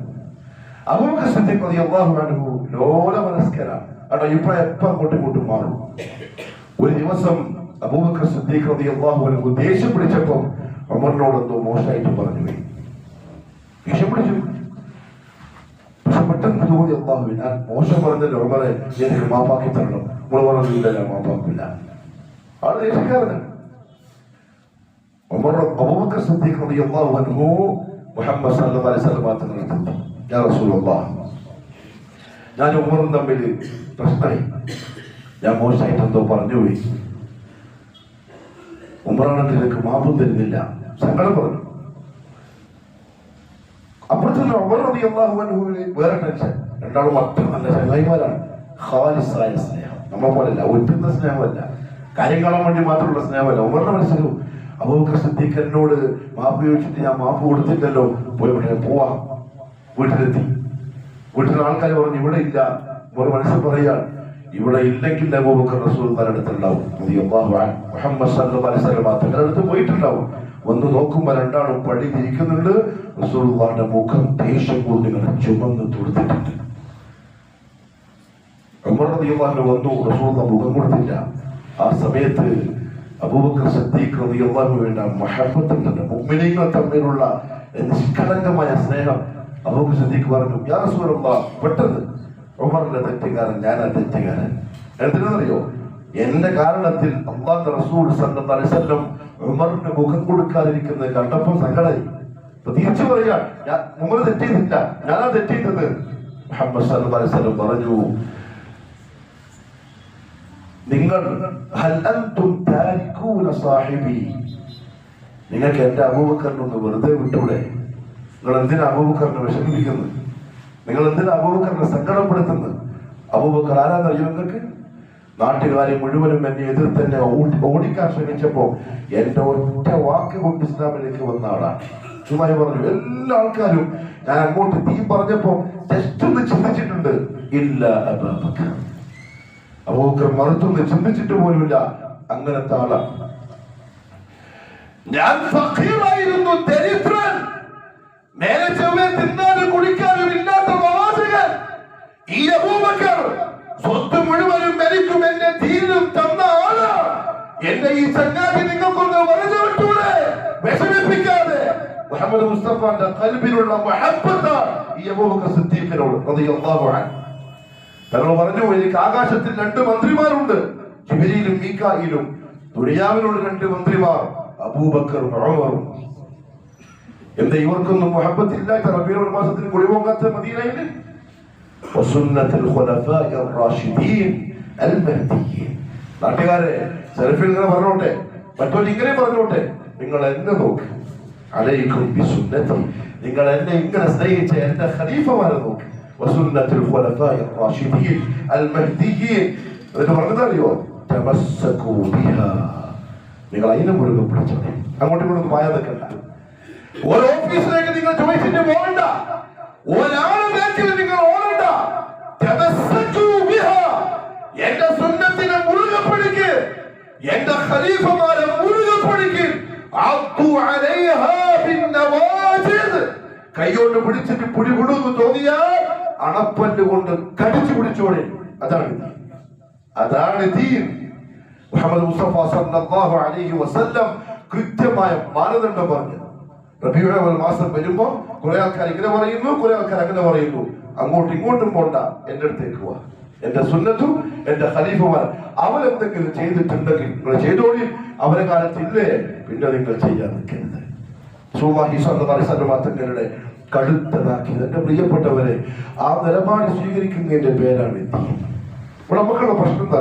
അബൂബക്കർ സിദ്ദീഖ് റളിയല്ലാഹു അൻഹു ലോല മനസ്കരാണ്. അവരുടെ അഭിപ്രായം എപ്പോൾ അങ്ങോട്ടും ഇങ്ങോട്ടും മാറും. ഒരു ദിവസം അബൂബക്കർ സിദ്ദീഖ് റളിയല്ലാഹു അൻഹു ദേഷ്യം പിടിച്ചപ്പോൾ ഉമറിനോട് എന്തോ മോശമായിട്ട് പറഞ്ഞു പോയി. ദേഷ്യം പിടിച്ചു. പക്ഷെ പെട്ടെന്ന് തോന്നി, അല്ലാഹുവേ ഞാൻ മോശം പറഞ്ഞല്ലോ, ഉമറെ എനിക്ക് മാപ്പാക്കി തരണം. നമ്മൾ പറഞ്ഞില്ല, മാപ്പാക്കില്ല. ആള് ദേഷ്യക്കാരനാണ്. അബൂബക്കർ സിദ്ദീഖ് റളിയല്ലാഹു അൻഹു മുഹമ്മദ് സല്ലല്ലാഹു അലൈഹി വസല്ലം തങ്ങളെ യാ റസൂലല്ലാഹ്, ഞാൻ ഉമറും തമ്മിൽ പ്രശ്നമായി, ഞാൻ മോശമായിട്ട് എന്തോ പറഞ്ഞു പോയി. ഉമറാണെങ്കിൽ എനിക്ക് മാപ്പും തരുന്നില്ല, സങ്കടം പറഞ്ഞു. അപ്പുറത്തുള്ള ഉമർ റളിയല്ലാഹു അൻഹുവിന് വേറെ ടെൻഷൻ. രണ്ടാളും അത്ര നല്ല ചങ്ങായിമാരാണ്. ഖാലിസായ സ്നേഹം, നമ്മളെ പോലല്ല, ഒറ്റുന്ന സ്നേഹമല്ല, കാര്യം കാണാൻ വേണ്ടി മാത്രമുള്ള സ്നേഹമല്ല. ഉമറിന്റെ മനസ്സിലും അബൂബക്കർ സിദ്ദീഖ് എന്നോട് മാപ്പ് ചോദിച്ചിട്ട് ഞാൻ മാപ്പ് കൊടുത്തില്ലല്ലോ, പോയി പോവാം. വീട്ടിലെത്തി. വീട്ടിലെ ആൾക്കാർ പറഞ്ഞു ഇവിടെ ഇല്ല. ഉമർ മനസ്സിൽ പറയാൻ, ഇവിടെ ഇല്ലെങ്കിൽ അബൂബക്കർ റസൂലുള്ളാഹിയുടെ അടുത്തുണ്ടാവും. മുഹമ്മദ് സല്ലല്ലാഹു അലൈഹി വസല്ലം തങ്ങളുടെ അടുത്ത് പോയിട്ടുണ്ടാവും. വന്ന് നോക്കുമ്പോൾ രണ്ടാളും പടി തിരിക്കുന്നുണ്ട്. റസൂലുള്ളാഹിയുടെ മുഖം ദേഷ്യം കൊണ്ട് ഇങ്ങനെ ചുമന്ന് തുടുത്തിട്ടുണ്ട്. ഉമർ റളിയല്ലാഹു അൻഹു വന്നു, റസൂലുള്ളാഹി മുഖം കൊടുത്തില്ല. ആ സമയത്ത് അബൂബക്കർ സിദ്ദീഖ് റളിയല്ലാഹു അൻഹുവിന്റെ മഹബ്ബത്തുണ്ട്, മുഅ്മിനീങ്ങൾ തമ്മിലുള്ള നിഷ്കളങ്കമായ സ്നേഹം. അബൂബക്കർ സിദ്ദീഖ് പറഞ്ഞു, യാ റസൂലല്ലാഹ്, പെട്ടെന്ന് ഉമറിന്റെ തെറ്റുകാരൻ, ഞാനാ തെറ്റുകാരൻ. എന്തിനാണെന്നറിയോ? എന്റെ കാരണത്തിൽ അല്ലാഹുവിന്റെ റസൂൽ സല്ലല്ലാഹു അലൈഹി വസല്ലം ഉമറിന് മുഖം കൊടുക്കാതിരിക്കുന്നത് കണ്ടപ്പോൾ സങ്കടമായി. അപ്പൊ തിരിച്ചു പറയാ, ഉമർ തെറ്റിയിട്ടില്ല, ഞാനാ തെറ്റിയിട്ടത്. മുഹമ്മദ് സല്ലല്ലാഹു അലൈഹി വസല്ലം പറഞ്ഞു, നിങ്ങൾ ഹൽ അൻതും താരികൂന സാഹിബി, നിങ്ങൾക്ക് എന്റെ അബൂബക്കറിനൊന്ന് വെറുതെ വിട്ടൂടെ? നിങ്ങൾ എന്തിനാ അബൂബക്കറിനെ വിഷമിപ്പിക്കുന്നത്? നിങ്ങൾ എന്തിനാ അബൂബക്കറിനെ സങ്കടപ്പെടുത്തുന്നത്? അബൂബക്കർ ആരാന്നറിയോ നിങ്ങൾക്ക്? നാട്ടുകാരെ മുഴുവനും എന്നെ എതിർത്ത് തന്നെ ഓടിക്കാൻ ശ്രമിച്ചപ്പോ എന്റെ ഒറ്റ വാക്ക് കൊണ്ട് ഇസ്ലാമിലേക്ക് വന്ന ആളാണ്. ചുമ്മാ പറഞ്ഞു, എല്ലാ ആൾക്കാരും ഞാൻ അങ്ങോട്ട് തീ പറഞ്ഞപ്പോ ജസ്റ്റ് ഒന്ന് ചിന്തിച്ചിട്ടുണ്ട്, ഇല്ല അബൂബക്കർ. അബൂബക്കർ മറുത്തൊന്ന് ചിന്തിച്ചിട്ട് പോലുമില്ല. അങ്ങനത്തെ ആളാണ്. ഞാൻ ഫഖീറായിരുന്നു, ദരിദ്രൻ, നേരെ ചൊവ്വേ തിന്നാനും കുടിക്കാനും ഇല്ലാത്ത പ്രവാചകൻ. ഈ അബൂബക്കർ സ്വത്ത് മുഴുവനും എനിക്കും എന്റെ ദീനും തന്ന ആള്. എന്റെ ഈ ചങ്ങാതി നിങ്ങൾക്കൊന്ന് വെറുതെ വിട്ടൂടെ, വിഷമിപ്പിക്കാതെ. മുഹമ്മദ് മുസ്തഫാന്റെ ഖൽബിലുള്ള മുഹബ്ബത്ത് ഈ അബൂബക്കർ സിദ്ദീഖിനോട് റളിയല്ലാഹു അൻഹു. തങ്ങൾ പറഞ്ഞു, എനിക്ക് ആകാശത്തിൽ 2 മന്ത്രിമാരുണ്ട്, ജിബ്രീലും മീകായിലും. ദുനിയാവിലുള്ള 2 മന്ത്രിമാർ അബൂബക്കറും ഉമറും. എന്താ ഇവർക്കൊന്നും മുഹബ്ബത്തില്ല? റബീഉൽ മാസത്തിൽ കുളിപോകാത്ത മദീനയിൽ വസുന്നത്തുൽ ഖുലഫാഇ റാഷിദീൻ അൽ മഹ്ദിയീൻ. നാട്ടുകാരെ സെൽഫിൽ ഇങ്ങനെ പറഞ്ഞോട്ടെ, മറ്റൊരു ഇങ്ങനെ പറഞ്ഞോട്ടെ, നിങ്ങൾ എന്നെ നോക്ക്, അലൈക്കും ബിസുന്നതി, നിങ്ങൾ എന്നെ ഇങ്ങനെ സ്നേഹിച്ച എന്റെ ഖലീഫമാരെ നോക്ക്. വസുന്നത്തുൽ ഖുലഫാഇ റാഷിദീൻ അൽ മഹ്ദിയീൻ. എന്നിട്ട് പറഞ്ഞതറിയോ? തമസ്സകൂ ബിഹാ, നിങ്ങൾ അതിനെ മുറുകെ പിടിച്ചോട്ടെ. അങ്ങോട്ടും ഇങ്ങോട്ടും മായ നിൽക്കണ്ട. ഒരു ഓഫീസിലേക്ക് നിങ്ങൾ ചോദിച്ചിട്ട് പോകണ്ട, ഒരാളെ ബാക്കിൽ നിങ്ങൾ ഓടണ്ട. തമസ്സകൂ ബിഹാ, എന്റെ സുന്നത്തിനെ മുറുകെ പിടിക്ക്, എന്റെ ഖലീഫമാരെ മുറുകെ പിടിക്ക്. അദ്ദു അലൈഹാ ബിന്നവാജിദ്, കൈകൊണ്ട് പിടിച്ചിട്ട് പിടികൂടുന്നു തോന്നിയാൽ അണപ്പല്ല് കൊണ്ട് കടിച്ചു പിടിച്ചോളെ. അതാണ് ദീൻ. മുഹമ്മദ് മുസ്തഫ സല്ലല്ലാഹു അലൈഹി വസല്ലം കൃത്യമായ മാനദണ്ഡം പറഞ്ഞു. റബീഉൽ അവ്വൽ മാസം വരുമ്പോ കുറെ ആൾക്കാർ ഇങ്ങനെ പറയുന്നു, കുറെ ആൾക്കാർ അങ്ങനെ പറയുന്നു. അങ്ങോട്ടും ഇങ്ങോട്ടും പോണ്ട, എന്റെ അടുത്തേക്ക് പോവാ. എന്റെ സുന്നത്തും എന്റെ ഖലീഫമാർ അവരെന്തെങ്കിലും ചെയ്തിട്ടുണ്ടെങ്കിൽ നിങ്ങൾ ചെയ്തോളി. അവരെ കാലത്തില്ലേ, പിന്നെ നിങ്ങൾ ചെയ്യാൻ നിൽക്കരുത്. റസൂലുള്ളാഹി സ്വല്ലല്ലാഹു അലൈഹി വസല്ലം തങ്ങളുടെ കഴുത്തതാക്കി. എന്റെ പ്രിയപ്പെട്ടവരെ, ആ നിലപാട് സ്വീകരിക്കുന്നതിന്റെ പേരാണ് ദീൻ. ഇവിടെ നമുക്കുള്ള പ്രശ്നം എന്താ?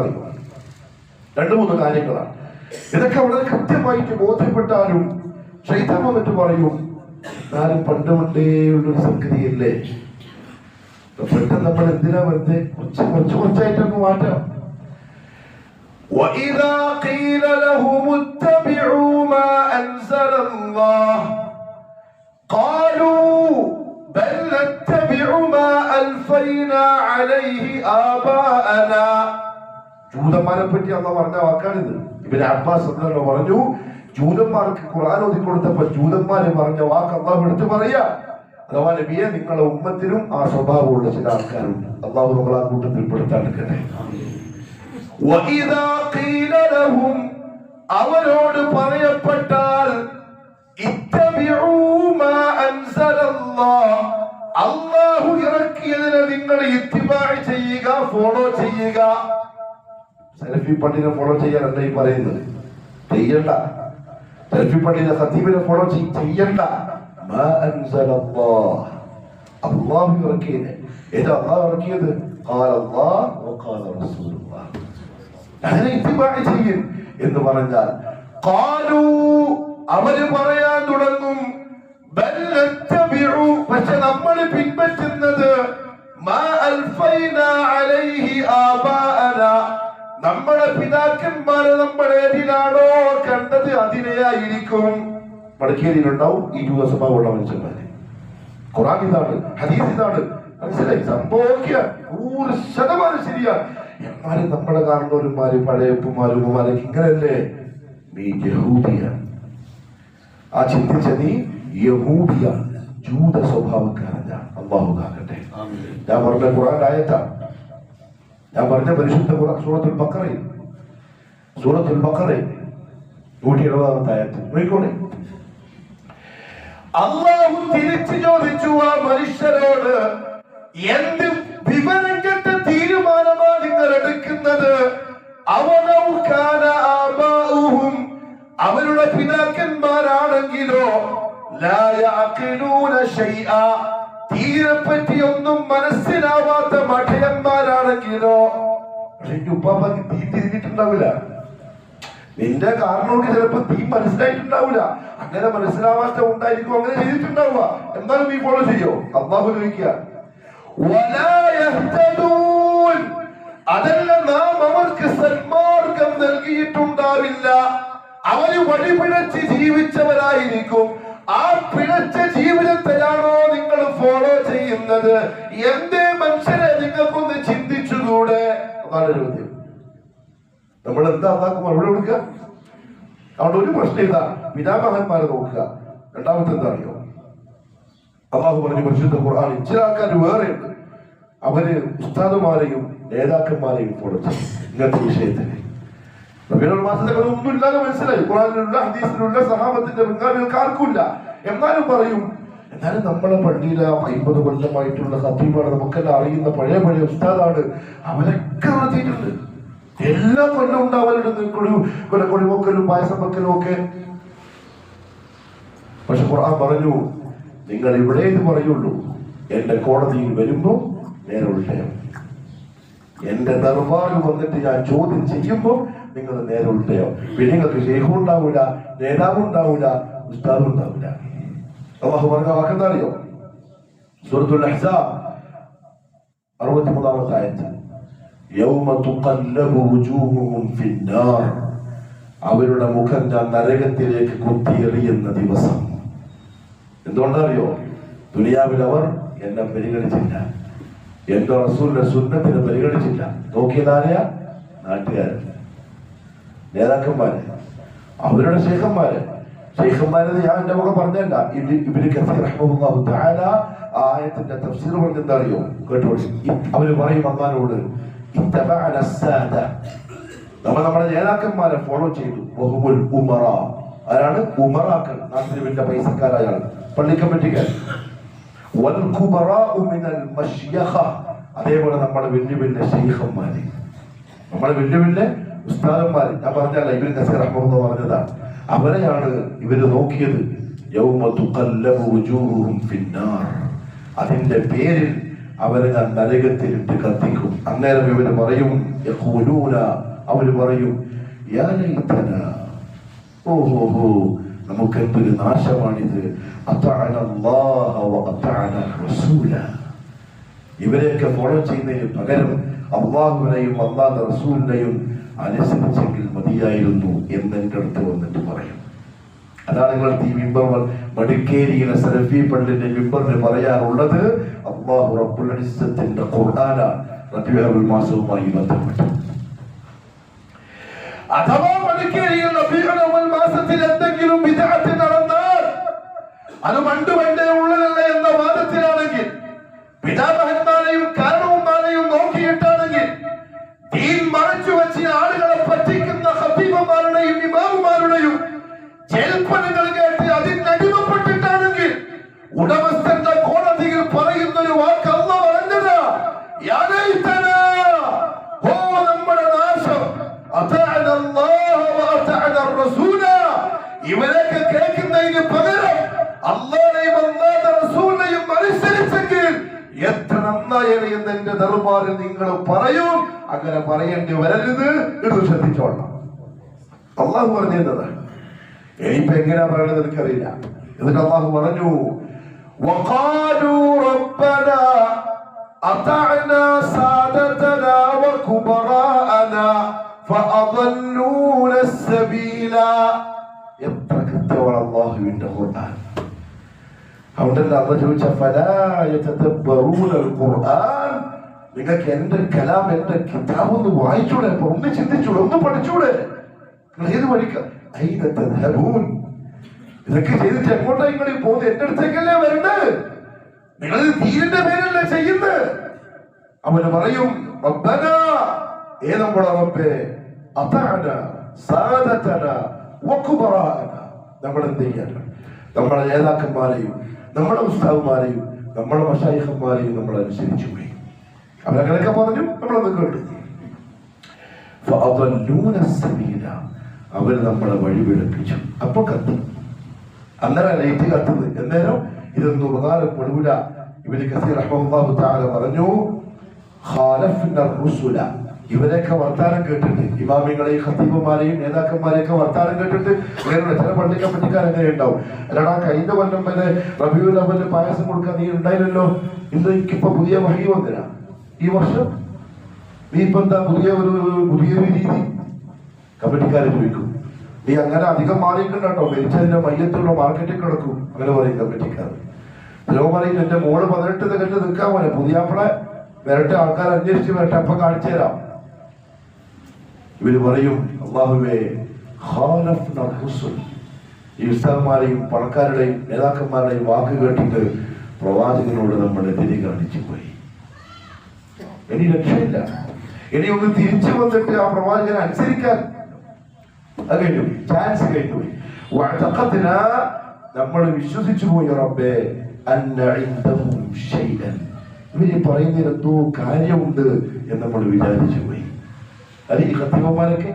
2-3 കാര്യങ്ങളാണ്. ഇതൊക്കെ വളരെ കൃത്യമായിട്ട് ബോധ്യപ്പെട്ടാലും ശൈത്താൻ വന്നിട്ട് പറയും, എന്നാലും പണ്ട് ഉള്ളൊരു സംഗതിയല്ലേ, പെട്ടെന്ന് നമ്മൾ എന്തിനാ വെറുതെ കുറച്ചായിട്ടൊക്കെ മാറ്റാം. وَإِذَا قِيلَ لَهُمُ اتَّبِعُوا مَا أَنزَلَ اللَّهُ قَالُوا بَلْ نَتَّبِعُ مَا أَلْفَيْنَا عَلَيْهِ آبَاءَنَا. ജൂതന്മാരെ പറ്റി അള്ളാഹ് പറഞ്ഞ വാക്കാണിത്. ഇബ്നു അബ്ബാസ് റളിയല്ലാഹു പറഞ്ഞു, ജൂതന്മാർക്ക് ഖുർആൻ ഓതി കൊടുത്തപ്പോൾ ജൂതന്മാര് പറഞ്ഞ വാക്ക് അള്ളാഹു എടുത്ത് പറയാ. അഥവാ നബിയെ, നിങ്ങളുടെ ഉമ്മത്തിലും ആ സ്വഭാവമുള്ള ചില ആൾക്കാരുണ്ട്. അള്ളാഹു നമ്മളെ ആ കൂട്ടത്തിൽ പെടുത്താണ്ടിരിക്കട്ടെ. വഇദാ ഖീല ലഹും, അവരോട് പറയപ്പെട്ടാൽ, ഇത്തബിഉ മാ അൻസലല്ലാഹ്, അല്ലാഹു ഇറക്കിയതിനെ നിങ്ങൾ ഇത്തിബാഅ് ചെയ്യുക, ഫോളോ ചെയ്യുക. സലഫി പണ്ഡിനെ ഫോളോ ചെയ്യാനല്ല ഈ പറയുന്നത്. ചെയ്യണ്ട. സലഫി പണ്ഡിനെ ഖതീബിനെ ഫോളോ ചെയ്യണ്ട. മാ അൻസലല്ലാഹ്, അല്ലാഹു ഇറക്കിയത്. ഏതാ അല്ലാഹു ഇറക്കിയത്? ഖാല അല്ലാഹ് വഖാല റസൂലുള്ളാഹ്. അങ്ങനെ ഇത്തിബാഅ് ചെയ്യും എന്ന് പറഞ്ഞാൽ, ഖാലൂ, അവര് പറയാൻ തുടങ്ങും, ബൽ നത്തബിഉ, പക്ഷെ നമ്മൾ പിൻപറ്റുന്നത്, മാ അൽഫൈനാ അലൈഹി ആബാഅനാ, നമ്മുടെ പിതാക്കന്മാരെ നമ്മൾ ഏതിലാണോ കണ്ടത് അതിനെയായിരിക്കും. മടക്കേരിയിലുണ്ടാവും ഈ ജൂത സ്വഭാവമുള്ള മനുഷ്യന്മാര്. ഖുർആൻ ഇതാണ്, ഹദീസ് ഇതാണ്, മനസ്സിലായി? സംഭവിക്കുക 100% ശരിയാ. എന്നാലും നമ്മളെ കാരണവന്മാര്, പഴയ ഉപ്പുമാരും ഉമ്മമാരൊക്കെ ഇങ്ങനല്ലേ? നീ യഹൂദിയാണ്. ആ ചിന്തിച്ച നീ യഹൂദിയാണ്, ജൂത സ്വഭാവക്കാരനാണ്. അല്ലാഹു കാക്കട്ടെ. ഞാൻ പറഞ്ഞ ഖുർആൻ ആയത്താണ്. ഞാൻ പറഞ്ഞ പരിശുദ്ധ ഖുർആൻ സൂറത്തുൽ ബഖറയിൽ 170 ആയത്ത് നോക്കിക്കോളെ. അല്ലാഹു തിരിച്ചു ചോദിച്ചു ആ മനുഷ്യരോട്, എന്ത് വിവരം കെട്ട തീരുമാനമാണ് നിങ്ങൾ എടുക്കുന്നത്? അവലൗ കാന ആബാഉഹും, അവരുടെ പിതാക്കന്മാരാണെങ്കിലോ, ലാ യഅഖിലൂന ശൈആ, തീരെ പറ്റിയൊന്നും മനസ്സിലാവാത്ത മഠയന്മാരാണെങ്കിലോ. പക്ഷെ ഉപ്പാപ്പക്ക് തീ തിരിഞ്ഞിട്ടുണ്ടാവില്ല. നിന്റെ കാരണോട് ചിലപ്പോ തീ മനസ്സിലായിട്ടുണ്ടാവില്ല. അങ്ങനെ മനസ്സിലാവാത്ത ഉണ്ടായിരിക്കും, അങ്ങനെ ചെയ്തിട്ടുണ്ടാവുക. എന്നാലും നീ ഫോളോ ചെയ്യോ? അല്ലാഹു ചോദിക്കുക, വലാ യഹ്തദൂൻ, അതല്ല നാം അവർക്ക് സന്മാർഗം നൽകിയിട്ടുണ്ടാവില്ല. അവര് വഴിപിഴച്ച് ജീവിച്ചവരായിരിക്കും. ആ പിഴച്ച ജീവിതത്തെയാണോ നിങ്ങൾ ഫോളോ ചെയ്യുന്നത്? എന്തേ മനുഷ്യരെ നിങ്ങൾക്കൊന്ന് ചിന്തിച്ചുകൂടെ? അതാണ് ചോദ്യം. നമ്മൾ എന്താ അള്ളാഹ്ക്ക് മറുപടി കൊടുക്കുക? അവിടെ ഒരു പ്രശ്നം ഇതാ, പിതാമഹന്മാരെ നോക്കുക. രണ്ടാമത്തെ എന്താ അറിയോ? അള്ളാഹു പറഞ്ഞു പരിശുദ്ധ ഖുർആനിൽ ചില ആൾക്കാർ വേറെയുണ്ട്. അവര് ഉസ്താദുമാരെയും നേതാക്കന്മാരെയും ഫോളോ ചെയ്യും ഇങ്ങനത്തെ വിഷയത്തിന്. ഒന്നും ഇല്ലാതെ മനസ്സിലായി. ഖുർആനിലുള്ള ഹദീസിലുള്ള സഹാബത്തിന്റെ പിൻഗാമികൾക്ക് ആർക്കുമില്ല. എന്നാലും പറയും, എന്നാലും നമ്മളെ പള്ളിയിലെ 50 കൊല്ലമായിട്ടുള്ള ഖതീബാണ്, നമുക്കെല്ലാം അറിയുന്ന പഴയ ഉസ്താദാണ്, അവരൊക്കെ നടത്തിയിട്ടുണ്ട്. എല്ലാ കൊല്ലവും ഉണ്ടാവലുണ്ട് കൊടിവെക്കലും പായസം വെക്കലും ഒക്കെ. പക്ഷെ ഖുർആൻ പറഞ്ഞു, നിങ്ങൾ ഇവിടെ ഇത് പറയുള്ളൂ, എന്റെ കോടതിയിൽ വരുമ്പോ നേരെ ഉൾട്ടയോ. എന്റെ ദർബാറിൽ വന്നിട്ട് ഞാൻ ചോദ്യം ചെയ്യുമ്പോൾ നിങ്ങൾ നേരെ ഉൾട്ടയോ. പിന്നെ നിങ്ങൾക്ക് ശേഖും ഉണ്ടാവൂല, നേതാവും ഉണ്ടാവൂല, ഉസ്താദും ഉണ്ടാവൂല. അല്ലാഹു പറഞ്ഞ വാക്കെന്താ അറിയോ? സൂറത്തുൽ അഹ്സാബ് 63 ആയത്ത്, യൗമ തുഖല്ലബു വുജൂഹുഹും ഫിന്നാർ, അവരുടെ മുഖം ഞാൻ നരകത്തിലേക്ക് കുത്തിയെറിയുന്ന ദിവസം. എന്തുകൊണ്ടറിയോ? ദുനിയാവിൽ അവർ എന്നെ പരിഗണിച്ചില്ല, എന്റെ റസൂലിന്റെ സുന്നത്തിനെ പരിഗണിച്ചില്ല. നോക്കിയതാരെയ? നാട്ടുകാരൻ, നേതാക്കന്മാര്, അവരുടെ ശൈഖന്മാര്. ഞാൻ എന്റെ മുഖം പറഞ്ഞല്ല. ഇബ്നു കസീർ റഹ്മഹുല്ലാഹു തആല ആയത്തിന്റെ തഫ്സീർ പറഞ്ഞെന്താ അറിയോ? കേട്ടോളി. അവര് പറയും അല്ലാഹുവോട്, ഇത്തബഅന അസ്സാദ, നമ്മൾ നമ്മുടെ നേതാക്കന്മാരെ ഫോളോ ചെയ്തു. വഹുമുൽ ഉമറ, ആരാണ്? ഉമറാക്കൾ, നാട്ടിൽ വലിയ പൈസക്കാരായ ആൾ, പള്ളി കമ്മിറ്റിക്കാർ. വൽ കുബറാഉ മിനൽ മശ്യഖ, അതേപോലെ നമ്മുടെ വലിയ വലിയ ശൈഖന്മാര്, നമ്മുടെ വലിയ വലിയ ഉസ്താദന്മാര്. ഞാൻ പറഞ്ഞല്ല, ഇബ്നു കസീർ റഹ്മഹുല്ലാഹു പറഞ്ഞതാണ്. അവരെയാണ് ഇവര് നോക്കിയത്. യൗമ തുഖല്ലബു വുജൂഹുഹും ഫിന്നാർ, അതിന്റെ പേരിൽ അവരെ ഞാൻ നരകത്തിലിട്ട് കത്തിക്കും. അന്നേരം ഇവര് പറയും, യഖൂലൂന, അവര് പറയും, യാ ലൈതനാ, ഓഹോ നമുക്കെന്തൊരു നാശമാണിത്. അതഅന അല്ലാഹ വ അതഅന റസൂല, ഇവരെയൊക്കെ ഫോളോ ചെയ്യുന്നതിന് പകരം അള്ളാഹുവിനെയും അള്ളാഹുവിന്റെ റസൂലിനെയും അനുസരിച്ചെങ്കിൽ മതിയായിരുന്നു എന്ന് എൻ്റെ അടുത്ത് വന്നിട്ട് പറയും. അതാണ് നിങ്ങൾക്ക് ഈ മിമ്പർ മടിക്കേരിയിലെ സലഫി പള്ളിന്റെ മിമ്പറിന് പറയാറുള്ളത്. അല്ലാഹു റബ്ബുൽ ഇസ്സത്തിന്റെ ഖുർആന റബീഉൽ മാസവുമായി ബന്ധപ്പെട്ട് അഥവാ മണിക്കേരിയിൽ റബീഉൽ അവ്വൽ മാസത്തിൽ എന്തെങ്കിലും ബിദ്അത്ത് നടന്നാൽ അത് പണ്ട് പണ്ടേ ഉള്ളതല്ല എന്ന വാദത്തിലാണെങ്കിൽ, പിതാമഹന്മാരെയും കാരണവന്മാരെയും നോക്കിയിട്ടാണെങ്കിൽ, ദീൻ മറച്ചു വെച്ച് ആളുകളെ പറ്റിക്കുന്ന ഖതീബന്മാരുടെയും ഇമാമുമാരുടെയും ജൽപ്പനകൾ കേട്ട് അതിനടിമപ്പെട്ടിട്ടാണെങ്കിൽ, ഉടമസ്ഥന്റെ കോടതിയിൽ പറയുന്ന ഒരു വാക്ക് അല്ലാഹു പറഞ്ഞത്, യാ ലൈതനാ, ഓ നമ്മുടെ നാശം, അതാഅന അല്ലാഹ വ അതാഅന റസൂല, ഇവരൊക്കെ കേൾക്കുന്നതിന് പകരം അല്ലാഹുവിനെയും അല്ലാഹുവിന്റെ റസൂലിനെയും അനുസരിച്ചെങ്കിൽ എത്ര നന്നായത് എന്ന് എന്റെ ദർബാറിൽ നിങ്ങൾ പറയും. അങ്ങനെ പറയേണ്ടി വരരുത് എന്ന് ശ്രദ്ധിച്ചോളണം. അള്ളാഹു പറഞ്ഞതാണ്. ഇനിയിപ്പോ എങ്ങനെയാ പറയണത് എനിക്കറിയില്ല. എന്നിട്ട് അള്ളാഹു പറഞ്ഞു, വഖാലൂ റബ്ബനാ അതഅനാ സാദതനാ വകുബറാഅനാ ഫഅദല്ലൂന السبീല. എത്ര കൃത്യമാണ് അള്ളാഹുവിന്റെ ഖുർആൻ. അതുകൊണ്ടല്ല അള്ളാഹു ചോദിച്ച ഫലാ യതദബ്ബറൂനൽ ഖുർആൻ, നിങ്ങൾക്ക് എന്റെ കലാം, എന്റെ കിതാബ് ഒന്ന് വായിച്ചൂടെ, ഒന്ന് ചിന്തിച്ചൂടെ, ഒന്ന് പഠിച്ചൂടെ? ഏത് വഴിക്ക ഇതൊക്കെ ചെയ്തിട്ട് എങ്ങോട്ടാ നിങ്ങൾ പോകുന്നത്? എന്റെ അടുത്തേക്കല്ലേ വരണ്ടത്? നിങ്ങൾ ദീനിന്റെ പേരല്ലേ ചെയ്യുന്നത്? അവന് പറയും, റബ്ബനാ, ഏ നമ്മുടെ റബ്ബേ, അതഅന സാദതന വകുബറാഅന, നമ്മൾ എന്ത് ചെയ്യാനാണ്? നമ്മുടെ നേതാക്കന്മാരെയും നമ്മുടെ ഉസ്താദുമാരെയും നമ്മുടെ മശായിഖന്മാരെയും നമ്മൾ അനുസരിച്ചു പോയി. അവരങ്ങനെയൊക്കെ പറഞ്ഞു, നമ്മളത് കേട്ടു. ഫഅദല്ലൂന السبീല, അവർ നമ്മളെ വഴിപിഴപ്പിച്ചു. അപ്പൊ കത്തി, അന്നേരം ലൈറ്റ് കത്തുന്നത്. എന്നേരം ഇതൊന്നും ഉപകാരപ്പെടൂല. ഇബ്നു കസീർ റഹ്മത്തുള്ളാഹി തആല പറഞ്ഞു, ഖാലഫ്ന الرسل, ഇവരെയൊക്കെ വർത്താനം കേട്ടിട്ട്, ഇമാമികളെയും ഖതീബുമാരെയും നേതാക്കന്മാരെയൊക്കെ വർത്താനം കേട്ടിട്ട് വേറെ ചില പള്ളിക്കാൻ പറ്റിക്കാർ എങ്ങനെ ഉണ്ടാവും? അല്ലടാ, കഴിഞ്ഞ കൊല്ലം വരെ റബീഉൽ അവ്വലിന് പായസം കൊടുക്കാൻ നീ ഉണ്ടായില്ലല്ലോ, ഇന്ന് എനിക്കിപ്പോ പുതിയ വഹി വന്നില്ല, ഈ വർഷം നീ ഇപ്പൊ എന്താ പുതിയൊരു രീതി? കമ്മിറ്റിക്കാരെ ചോദിക്കും. നീ അങ്ങനെ അധികം മാറിയിട്ടുണ്ടോ, മരിച്ചതിന്റെ മയ്യത്തുള്ള മാർക്കറ്റിൽ കിടക്കും, അങ്ങനെ പറയും കമ്മിറ്റിക്കാർ. ചിലവ് പറയും, എന്റെ മോള് 18 തികഞ്ഞ് നിൽക്കാൻ പോലെ, പുതിയാപ്പളെ വരട്ടെ, ആൾക്കാർ അന്വേഷിച്ച് വരട്ടെ, അപ്പൊ കാണിച്ചു തരാം. ഇവര് പറയും, അല്ലാഹുവേ, ഖാലഫ്ന الرسل, ഈ ഉസ്താദന്മാരെയും പണക്കാരുടെയും നേതാക്കന്മാരുടെയും വാക്ക് കേട്ടിട്ട് പ്രവാചകനോട് നമ്മൾ എതിരെ കാണിച്ചു പോയി. ഇനി രക്ഷയില്ല. ഇനി ഒന്ന് തിരിച്ചു വന്നിട്ട് ആ പ്രവാചകനെ അനുസരിക്കാൻ അത് കഴിഞ്ഞു, ചാൻസ് കഴിഞ്ഞുപോയി. വഅതഖദ്നാ, നമ്മൾ വിശ്വസിച്ചു പോയി, റബ്ബേ, അന്ന ഇൻദഹും ശൈഅൻ, ഇവര് പറയുന്നതിൽ എന്തോ കാര്യമുണ്ട് എന്ന് നമ്മൾ വിചാരിച്ചു പോയി. അത് ഈ ഖതീബന്മാരൊക്കെ,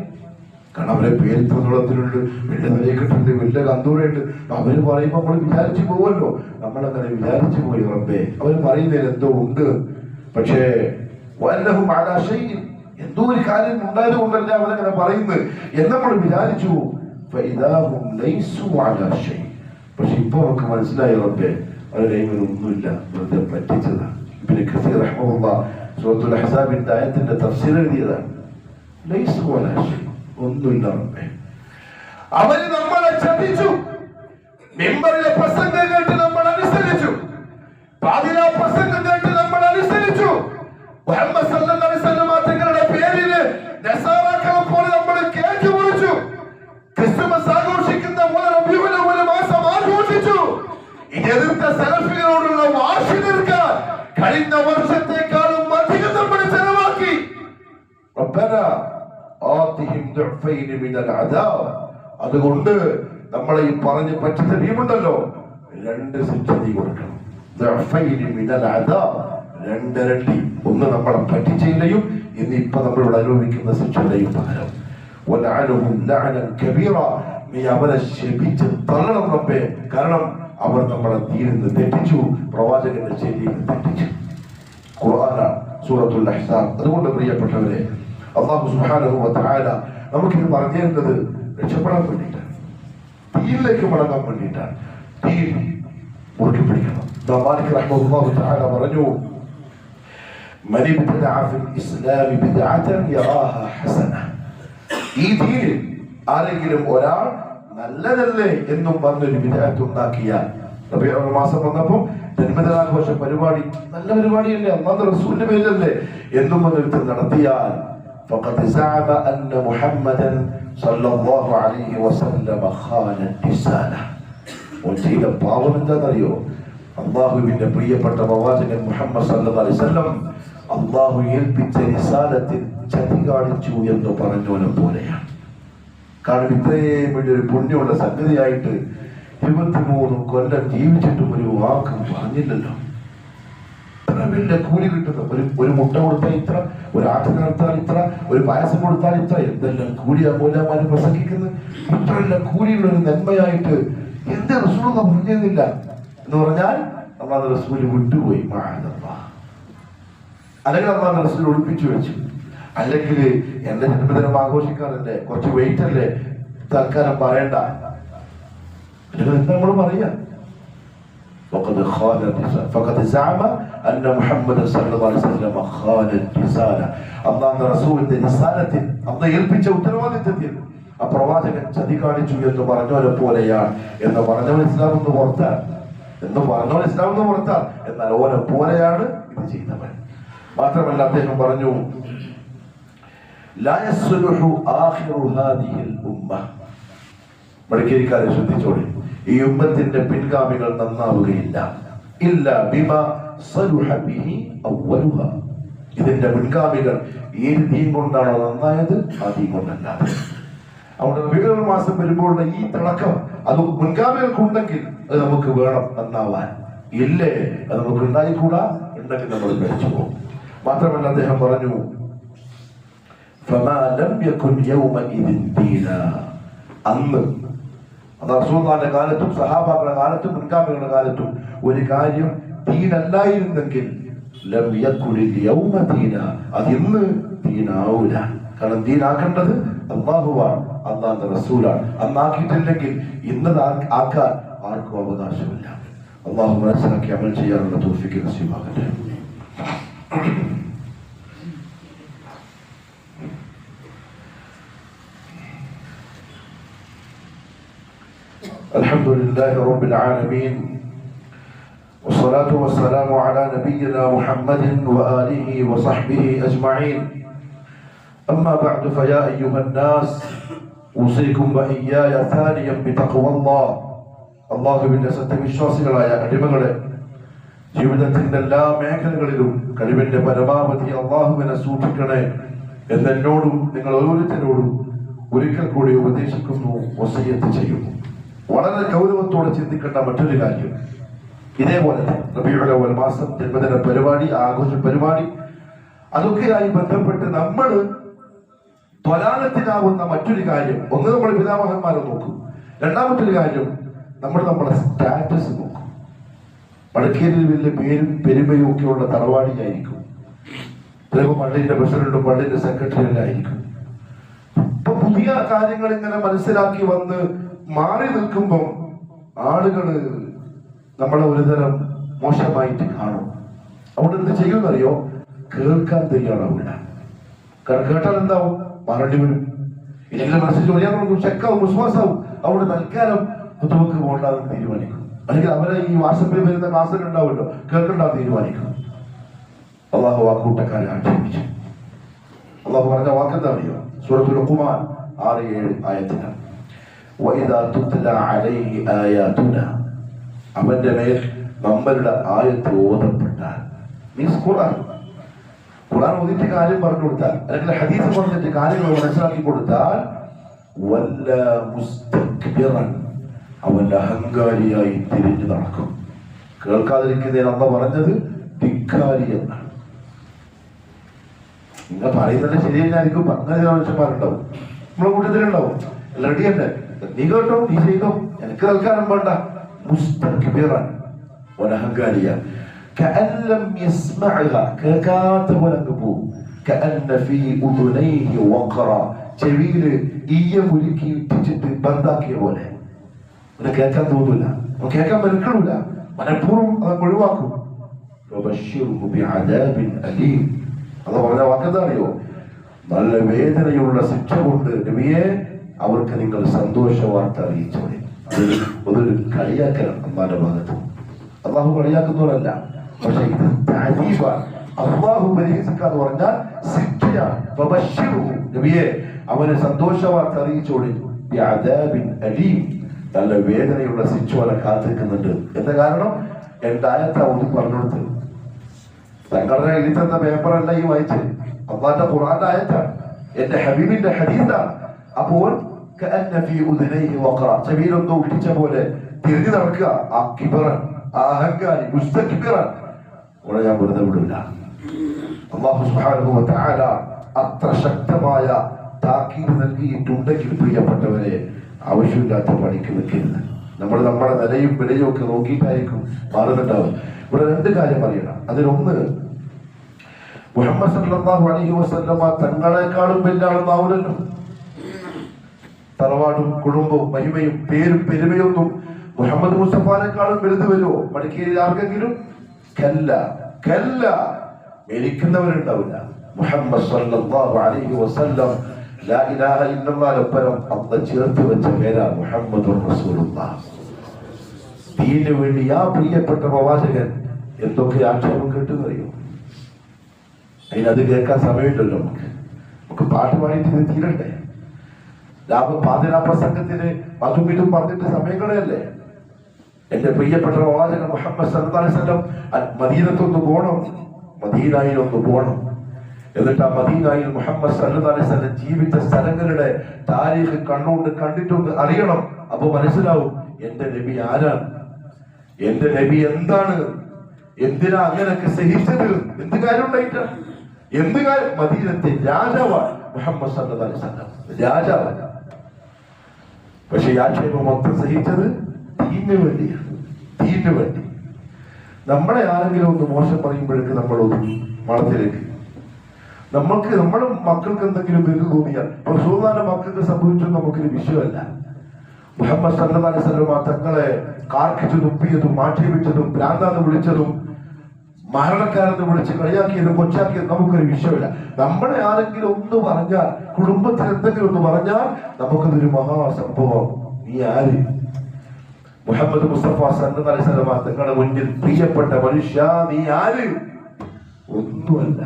കാരണം അവരെ പേര് തൊഴിലുണ്ട്, വലിയ നിലയിട്ടുണ്ട്, വലിയ കന്തൂരുണ്ട്, അവര് പറയുമ്പോൾ നമ്മൾ വിചാരിച്ചു പോവല്ലോ. നമ്മളങ്ങനെ വിചാരിച്ചു പോയി, റബ്ബേ, അവര് പറയുന്നതിൽ എന്തോ ഉണ്ട്. പക്ഷേ വഅന്നഹും അലാ ശൈഇൻ, എന്തോ ഒരു കാര്യം ഉണ്ടായത് കൊണ്ടല്ല അവരങ്ങനെ പറയുന്നത് എന്ന് നമ്മൾ വിചാരിച്ചു. ഫഇദാഹും ലൈസു അലാ ശൈഇൻ, പക്ഷെ ഇപ്പൊ നമുക്ക് മനസ്സിലായി, റബ്ബേ, അവരുടെ കൈകളിൽ ഒന്നുമില്ല, വെറുതെ പറ്റിച്ചതാണ്. ഇബ്നു കസീർ റഹ്മത്തുള്ളാഹി സൂറത്തുൽ അഹ്സാബിന്റെ ആയത്തിന്റെ തഫ്സീർ എഴുതിയതാണ്. ലൈസു അലാ ശൈഇൻ, ഒന്നുമില്ല റബ്ബേ. അവര് നമ്മളെ ചതിച്ചു. മിമ്പറിലെ പ്രസംഗം കേട്ട് നമ്മൾ അനുസരിച്ചു, പാതിരാ പ്രസംഗം കേട്ട് നമ്മൾ അനുസരിച്ചു. മുഹമ്മദ് സല്ലല്ലാഹു അലൈഹി വസല്ലം തങ്ങളുടെ പേരില് നസാറാക്കളെ പോലെ നമ്മൾ കേക്ക് മുറിച്ചു. ക്രിസ്മസ് ആഘോഷിക്കുന്ന പോലെ റബീഉൽ അവ്വൽ മാസം ആഘോഷിച്ചു. എതിർത്ത സലഫികളോടുള്ള വാശി തീർക്കാൻ കഴിഞ്ഞ വർഷത്തെക്കാളും അധികം നമ്മൾ ചെലവാക്കി. റബ്ബനാ ആതിഹിം ദുഅഫൈൻ മിനൽ അദാബ്, അതുകൊണ്ട് നമ്മളെ ഈ പറഞ്ഞു പറ്റിച്ച ടീമുണ്ടല്ലോ, 2 ശിക്ഷ നീ കൊടുക്കണം. ദുഅഫൈൻ മിനൽ അദാബ്, 2 ഇരട്ടി. ഒന്ന് നമ്മളെ പറ്റിച്ചതിന്റെയും ഇന്നിപ്പോ നമ്മളിവിടെ അനുഭവിക്കുന്ന ശിക്ഷയുടെയും പകരം. വലഅനഹും ലഅനൻ കബീറ, നീ അവരെ ശപിച്ച് തള്ളണം റബ്ബേ, കാരണം അവർ നമ്മളെ ദീനിൽ നിന്ന് തെറ്റിച്ചു, പ്രവാചകന്റെ ശൈലിയിൽ നിന്ന് തെറ്റിച്ചു. ഖുർആനാണ്, സൂറത്തുൽ അഹ്സാബ്. അതുകൊണ്ട് പ്രിയപ്പെട്ടവരെ, അല്ലാഹു സുബ്ഹാനഹു വ തആല നമുക്കിത് പറഞ്ഞു തരുന്നത് രക്ഷപ്പെടാൻ വേണ്ടിയിട്ടാണ്, ദീനിലേക്ക് മടങ്ങാൻ വേണ്ടിയിട്ടാണ്. ദീൻ മുറുകെ പിടിക്കണം. മാലിക് റഹ്മത്തുള്ളാഹി തആല പറഞ്ഞു, മൻ ഇബ്തദഅ ഫിൽ ഇസ്ലാമി ബിദ്അതൻ യറാഹ ഹസന, ഈ ദീനിൽ ആരെങ്കിലും ഒരാൾ നല്ലതല്ലേ എന്നും പറഞ്ഞൊരു ബിദ്അത്ത് ഉണ്ടാക്കിയാൽ, റബീഉൽ മാസം വന്നപ്പോൾ ജന്മദിനാഘോഷ പരിപാടി, നല്ല പരിപാടിയല്ലേ, അല്ലാഹുവിന്റെ റസൂലിന്റെ പേരിലല്ലേ എന്നും പറഞ്ഞൊരുത്തൻ നടത്തിയാൽ, فقد زعم أن محمدا صلى الله عليه وسلم خان الرسالة. وجيل പാവം എന്താണെന്നറിയോ? അള്ളാഹുവിന്റെ പ്രിയപ്പെട്ട പ്രവാചകൻ മുഹമ്മദ് സല്ലല്ലാഹു അലൈഹി വസല്ലം അള്ളാഹു ഏൽപ്പിച്ച റിസാലത്തിൽ ചതി കാണിച്ചു എന്ന് പറഞ്ഞവനെ പോലെയാണ്. കാരണം ഇത്രയും വലിയൊരു പുണ്യമുള്ള സംഗതിയായിട്ട് 23 കൊല്ലം ജീവിച്ചിട്ടും ഒരു വാക്കും പറഞ്ഞില്ലല്ലോ. വലിയ കൂലി കിട്ടുന്നു. ഒരു മുട്ട കൊടുത്താൽ ഇത്ര, ഒരു ആട്ടിന് നടത്താൽ ഇത്ര, ഒരു പായസം കൊടുത്താൽ ഇത്ര, എന്തെല്ലാം കൂലിയാ മൂലമാര് പ്രസംഗിക്കുന്നത്. ഇത്രയെല്ലാം കൂലിയുള്ള ഒരു നന്മയായിട്ട് എന്ത് റസൂൽ പറഞ്ഞിരുന്നില്ല എന്ന് പറഞ്ഞാൽ അള്ളാഹുവിന്റെ റസൂൽ വിട്ടുപോയി. അല്ലെങ്കിൽ അള്ളാഹുവിന്റെ റസൂൽ ഒളിപ്പിച്ചു വെച്ചു. അല്ലെങ്കിൽ എന്റെ ജന്മദിനം ആഘോഷിക്കാറുണ്ട്, കുറച്ച് വെയിറ്റ് അല്ലേ, തൽക്കാലം പറയണ്ട. എന്താ നമ്മൾ പറയാ? فقد زعم أن محمد صلى الله عليه وسلم خان الرسالة. അള്ളാഹുവിന്റെ റസൂലിന്റെ റിസാലത്തിൽ അള്ളാഹു ഏൽപ്പിച്ച ഉത്തരവാദിത്തത്തിൽ ആ പ്രവാചകൻ ചതി കാണിച്ചു എന്ന് പറഞ്ഞവരെ പോലെയാണ് എന്ന് പറഞ്ഞവൻ ഇസ്ലാം എന്ന് പുറത്താണ്, എന്നാൽ ഓനെ പോലെയാണ് ഇത് ചെയ്തവൻ. മാത്രമല്ല അദ്ദേഹം പറഞ്ഞു, ലാ യസ്ലുഹു ആഖിറു ഹാദിഹിൽ ഉമ്മ. മടക്കേരിക്കാരെ ശ്രദ്ധിച്ചോളി, ഈ ഉമ്മത്തിന്റെ പിൻഗാമികൾ നന്നാവുകയില്ല. ഇല്ല ബിമാ സലുഹ ബിഹി അവ്വലുഹ. ഇതിന്റെ മുൻഗാമികൾ ഏത് ദീൻ കൊണ്ടാണോ നന്നായത് ആ ദീൻ കൊണ്ടല്ലാതെ. അവിടെ റബീഉൽ മാസം വരുമ്പോഴുള്ള ഈ തിളക്കം അത് മുൻഗാമികൾക്കുണ്ടെങ്കിൽ അത് നമുക്ക് വേണം നന്നാവാൻ. ഇല്ലേ അത് നമുക്ക് ഉണ്ടായിക്കൂടാ, ഉണ്ടെങ്കിൽ നമ്മൾ കഴിച്ചു പോകും. മാത്രമല്ല അദ്ദേഹം പറഞ്ഞു, ഫമാ ലം യകുൻ യൗമഇദിൻ ദീനാ. അന്ന് അത് റസൂലുള്ളാഹിന്റെ കാലത്തും സഹാബാക്കളുടെ കാലത്തും മുൻഗാമികളുടെ കാലത്തും ഒരു കാര്യം ദീനല്ലായിരുന്നെങ്കിൽ ലം യകുനിൽ യൗമ ദീനാ, അത് ഇന്ന് ദീനാവൂല. കാരണം ദീനാക്കേണ്ടത് അല്ലാഹുവാണ്, അല്ലാഹുവിന്റെ റസൂലാണ്. അന്നാക്കിയിട്ടില്ലെങ്കിൽ ഇന്നത് ആക്കാൻ ആർക്കും അവകാശമില്ല. അല്ലാഹു മനസ്സിലാക്കി അമൽ ചെയ്യാനുള്ള തൗഫീഖ് നസീബാകട്ടെ. الحمد لله رب العالمين والصلاة والسلام على نبينا محمد وآله وصحبه أجمعين. أما بعد فيا أيها الناس أوصيكم وإياي ثانيا بتقوى الله. അള്ളാഹുവിന്റെ സത്യവിശ്വാസികളായ അടിമകളെ, ജീവിതത്തിന്റെ എല്ലാ മേഖലകളിലും കഴിവിന്റെ പരമാവധി അള്ളാഹുവിനെ സൂക്ഷിക്കണേ എന്നോടും നിങ്ങൾ ഓരോരുത്തരോടും ഒരിക്കൽ കൂടി ഉപദേശിക്കുന്നു, വസിയ്യത്ത് ചെയ്യുന്നു. വളരെ ഗൗരവത്തോടെ ചിന്തിക്കേണ്ട മറ്റൊരു കാര്യം, ഇതേപോലെ റബീഉൽ അവ്വൽ മാസം, ജന്മദിന പരിപാടി, ആഘോഷ പരിപാടി, അതൊക്കെയായി ബന്ധപ്പെട്ട് നമ്മൾ ത്വലാലത്തിനാവുന്ന മറ്റൊരു കാര്യം, ഒന്ന് നമ്മൾ പിതാമഹന്മാരെ നോക്കും, രണ്ടാമത്തൊരു കാര്യം നമ്മുടെ സ്റ്റാറ്റസ് നോക്കും. വടക്കേരിൽ വലിയ പേരും പെരുമയും ഒക്കെയുള്ള തറവാടിയായിരിക്കും, ചിലപ്പോൾ പള്ളിന്റെ പ്രസിഡന്റും പള്ളിന്റെ സെക്രട്ടറിയും ആയിരിക്കും. ഇപ്പൊ പുതിയ കാര്യങ്ങൾ ഇങ്ങനെ മനസ്സിലാക്കി വന്ന് മാറി നിൽക്കുമ്പം ആളുകള് നമ്മളെ ഒരുതരം മോശമായിട്ട് കാണും. അവിടെ എന്ത് ചെയ്യുമെന്നറിയോ? കേൾക്കാൻ തയ്യാറാവില്ല. കാരണം കേട്ടാൽ എന്താവും? മറണ്ടി വരും. ഇല്ലെങ്കിൽ മനസ്സിൽ ചോദിക്കാൻ ചെക്കാവും, വിശ്വാസമാവും. അവിടെ തൽക്കാലം പുതുവക്ക് പോകണ്ടെന്ന് തീരുമാനിക്കും. അല്ലെങ്കിൽ അവരെ ഈ വാട്സപ്പിൽ വരുന്ന ക്ലാസ്സിൽ ഉണ്ടാവുമല്ലോ, കേൾക്കണ്ടെന്ന് തീരുമാനിക്കും. അള്ളാഹു ആ കൂട്ടക്കാരെ ആക്ഷേപിച്ചു. അള്ളാഹു പറഞ്ഞ വാക്കെന്താ അറിയോ? സൂറത്തുൽ ലുഖ്മാൻ 6-7 ആയത്തിലാണ്. وَإِذَا تُتْلَى عَلَيْهِ آيَاتُنَا. അവന്റെ മേൽ നമ്മളുടെ ആയത്ത് ഓതപ്പെട്ടാൽ, മീൻസ് ഖുർആൻ ഓതിട്ട് കാര്യം പറഞ്ഞു കൊടുത്താൽ, അല്ലെങ്കിൽ ഹദീസ് പറഞ്ഞിട്ട് കാര്യങ്ങൾ മനസ്സിലാക്കി കൊടുത്താൽ, വല്ല മുസ്തക്ബിറൻ, അവൻ അഹങ്കാരിയായി തിരിഞ്ഞു നടക്കും. കേൾക്കാതിരിക്കുന്നതിന് അമ്മ പറഞ്ഞത് ധിക്കാരി എന്നാണ്. നിങ്ങൾ പറയുന്നത് ശരിയായിരിക്കും, അങ്ങനെ മനുഷ്യന്മാരുണ്ടാവും, നമ്മളെ കൂട്ടത്തിലുണ്ടാവും. റെഡി തന്നെ, നീ കേട്ടോ, നീ ചെയ്തോ, എനിക്ക് കേൾക്കാനും വേണ്ട. മുസ്തക്ബിറൻ, അഹങ്കാരിയ. കഅല്ലം യസ്മഅഹ, കേൾക്കാത്ത പോലെ അങ്ങ് പോകും. കഅന്ന ഫീ ഉദുനൈഹി വഖറ, ചെവിയില് ഈയ മുരുക്കി ഇട്ടിച്ചിട്ട് ബന്ധാക്കിയ പോലെ. അവന് കേൾക്കാൻ തോന്നൂല, അവൻ കേൾക്കാൻ മെനക്കെടൂല, മനഃപൂർവ്വം അത് ഒഴിവാക്കും. വബശ്ശിർഹു ബിഅദാബിൻ അലീം. അത് പറഞ്ഞ വാക്കെന്താ അറിയോ? നല്ല വേദനയുള്ള ശിക്ഷ കൊണ്ട് നബിയെ അവർക്ക് നിങ്ങൾ സന്തോഷ വാർത്ത അറിയിച്ചോളി. അതൊരു കളിയാക്കലാണ് അള്ളാന്റെ ഭാഗത്ത്. അള്ളാഹു കളിയാക്കുന്നവരല്ല, പക്ഷെ ഇത് താരീഫാണ്. അള്ളാഹു പരിഹസിക്കാന്ന് പറഞ്ഞാൽ ശിക്ഷ ശിക്ഷയാണ്. നബിയെ അവന് സന്തോഷ വാർത്ത അറിയിച്ചോളി, നല്ല വേദനയുള്ള ശിക്ഷ അവനെ കാത്തിരിക്കുന്നുണ്ട്. എന്താ കാരണം? എന്റെ ആയത്താ ഒന്നും പറഞ്ഞെടുത്ത്. തങ്ങളുടെ എഴുതി തന്ന പേപ്പറല്ല ഈ വായിച്ച്, അള്ളാന്റെ ഖുർആന്റെ ആയത്താണ്, എന്റെ ഹബീബിന്റെ ഹദീസാണ്. അപ്പോൾ ചെവിയിലൊന്നും ഒട്ടിച്ച പോലെ തിരിഞ്ഞു നടക്കുക. ആ കിബറൻ, ആ അഹങ്കാരി, മുസ്തക്ബിറൻ, ഇവിടെ ഞാൻ വെറുതെ വിടില്ല. അല്ലാഹു സുബ്ഹാനഹു വ തആല അത്ര ശക്തമായ താക്കീത് നൽകിയിട്ടുണ്ടെങ്കിൽ പ്രിയപ്പെട്ടവരെ, ആവശ്യമില്ലാത്ത പണിക്ക് നിൽക്കരുത്. നമ്മൾ നമ്മുടെ നിലയും വിലയും ഒക്കെ നോക്കിയിട്ടായിരിക്കും മാറുന്നുണ്ടാവും. ഇവിടെ രണ്ട് കാര്യം അറിയണം. അതിലൊന്ന്, മുഹമ്മദ് സല്ലല്ലാഹു അലൈഹി വസല്ലമ തങ്ങളെക്കാളും വലിയ ആളൊന്നാവില്ലല്ലോ. തറവാടും കുടുംബവും മഹിമയും പേരും പെരുമയൊന്നും മുഹമ്മദ് മുസ്തഫാനേക്കാളും വലുത് വരുമോ മടിക്കേരിയിൽ ആർക്കെങ്കിലും? കല്ല കല്ല, മരിക്കുന്നവരുണ്ടാവില്ല. മുഹമ്മദ് സല്ലല്ലാഹു അലൈഹി വസല്ലം ലാ ഇലാഹ ഇല്ലല്ലാഹുവിനൊപ്പം അല്ലാഹു ചേർത്ത് വെച്ച പേരാ മുഹമ്മദുർ റസൂലുള്ളാഹ്. ദീനിനു വേണ്ടി ആ പ്രിയപ്പെട്ട പ്രവാചകൻ എന്തൊക്കെ ആക്ഷേപം കേട്ടെന്നറിയോ? അതിനത് കേൾക്കാൻ സമയമില്ലല്ലോ. നമുക്ക് പാട്ട് പാടിയിട്ട് ഇത് തീരണ്ടേ? പാതിരാ പ്രസംഗത്തിന് അതും ഇതും പറഞ്ഞിട്ട് സമയം കളയല്ലേ? എന്റെ പ്രിയപ്പെട്ട പ്രവാചകൻ മുഹമ്മദ് സല്ലല്ലാഹു അലൈഹി വസല്ലം മദീനത്തൊന്ന് പോകണം, മദീനയിൽ ഒന്ന് പോകണം. എന്നിട്ട് ആ മദീനയിൽ മുഹമ്മദ് സല്ലല്ലാഹു അലൈഹി വസല്ലം ജീവിച്ച സ്ഥലങ്ങളുടെ താരീഖ് കണ്ണുകൊണ്ട് കണ്ടിട്ടൊന്ന് അറിയണം. അപ്പൊ മനസ്സിലാവും എന്റെ നബി ആരാണ്, എന്റെ നബി എന്താണ്, എന്തിനാ അങ്ങനെയൊക്കെ സഹിച്ചത്, എന്ത് കാര്യം ഉണ്ടായിട്ട, എന്ത് കാര്യം. മദീനത്തെ രാജാവാണ് മുഹമ്മദ് സല്ലല്ലാഹു അലൈഹി വസല്ലം, രാജാവ്. പക്ഷെ ഈ ആക്ഷേപം മൊത്തം സഹിച്ചത് ദീനിന് വേണ്ടിയാണ്, ദീനിന് വേണ്ടി. നമ്മളെ ആരെങ്കിലും ഒന്ന് മോശം പറയുമ്പോഴേക്ക് നമ്മളൊന്ന് മണത്തിലേക്ക്, നമ്മൾക്ക് നമ്മുടെ മക്കൾക്ക് എന്തെങ്കിലും പേര് തോന്നിയാൽ റസൂലുള്ളാഹിന്റെ മക്കൾക്ക് സംഭവിച്ചത് നമുക്കൊരു വിഷയമല്ല. മുഹമ്മദ് സല്ലല്ലാഹു അലൈഹി വസല്ലം തങ്ങളെ കാർക്കിച്ചു തുപ്പിയതും ആക്ഷേപിച്ചതും ഭ്രാന്താന്ന് വിളിച്ചതും മരണക്കാരെന്ന് വിളിച്ച് കളിയാക്കിയതും കൊച്ചാക്കിയതും നമുക്കൊരു വിഷയമില്ല. നമ്മളെ ആരെങ്കിലും ഒന്ന് പറഞ്ഞാൽ, കുടുംബത്തിൽ എന്തെങ്കിലും ഒന്ന് പറഞ്ഞാൽ നമുക്കതൊരു മഹാസംഭവം. നീ ആര്? മുഹമ്മദ് മുസ്തഫ സല്ലല്ലാഹു അലൈഹി വസല്ലം തങ്ങളുടെ മുന്നിൽ പ്രിയപ്പെട്ട മനുഷ്യ, നീ ആര്? ഒന്നുമല്ല.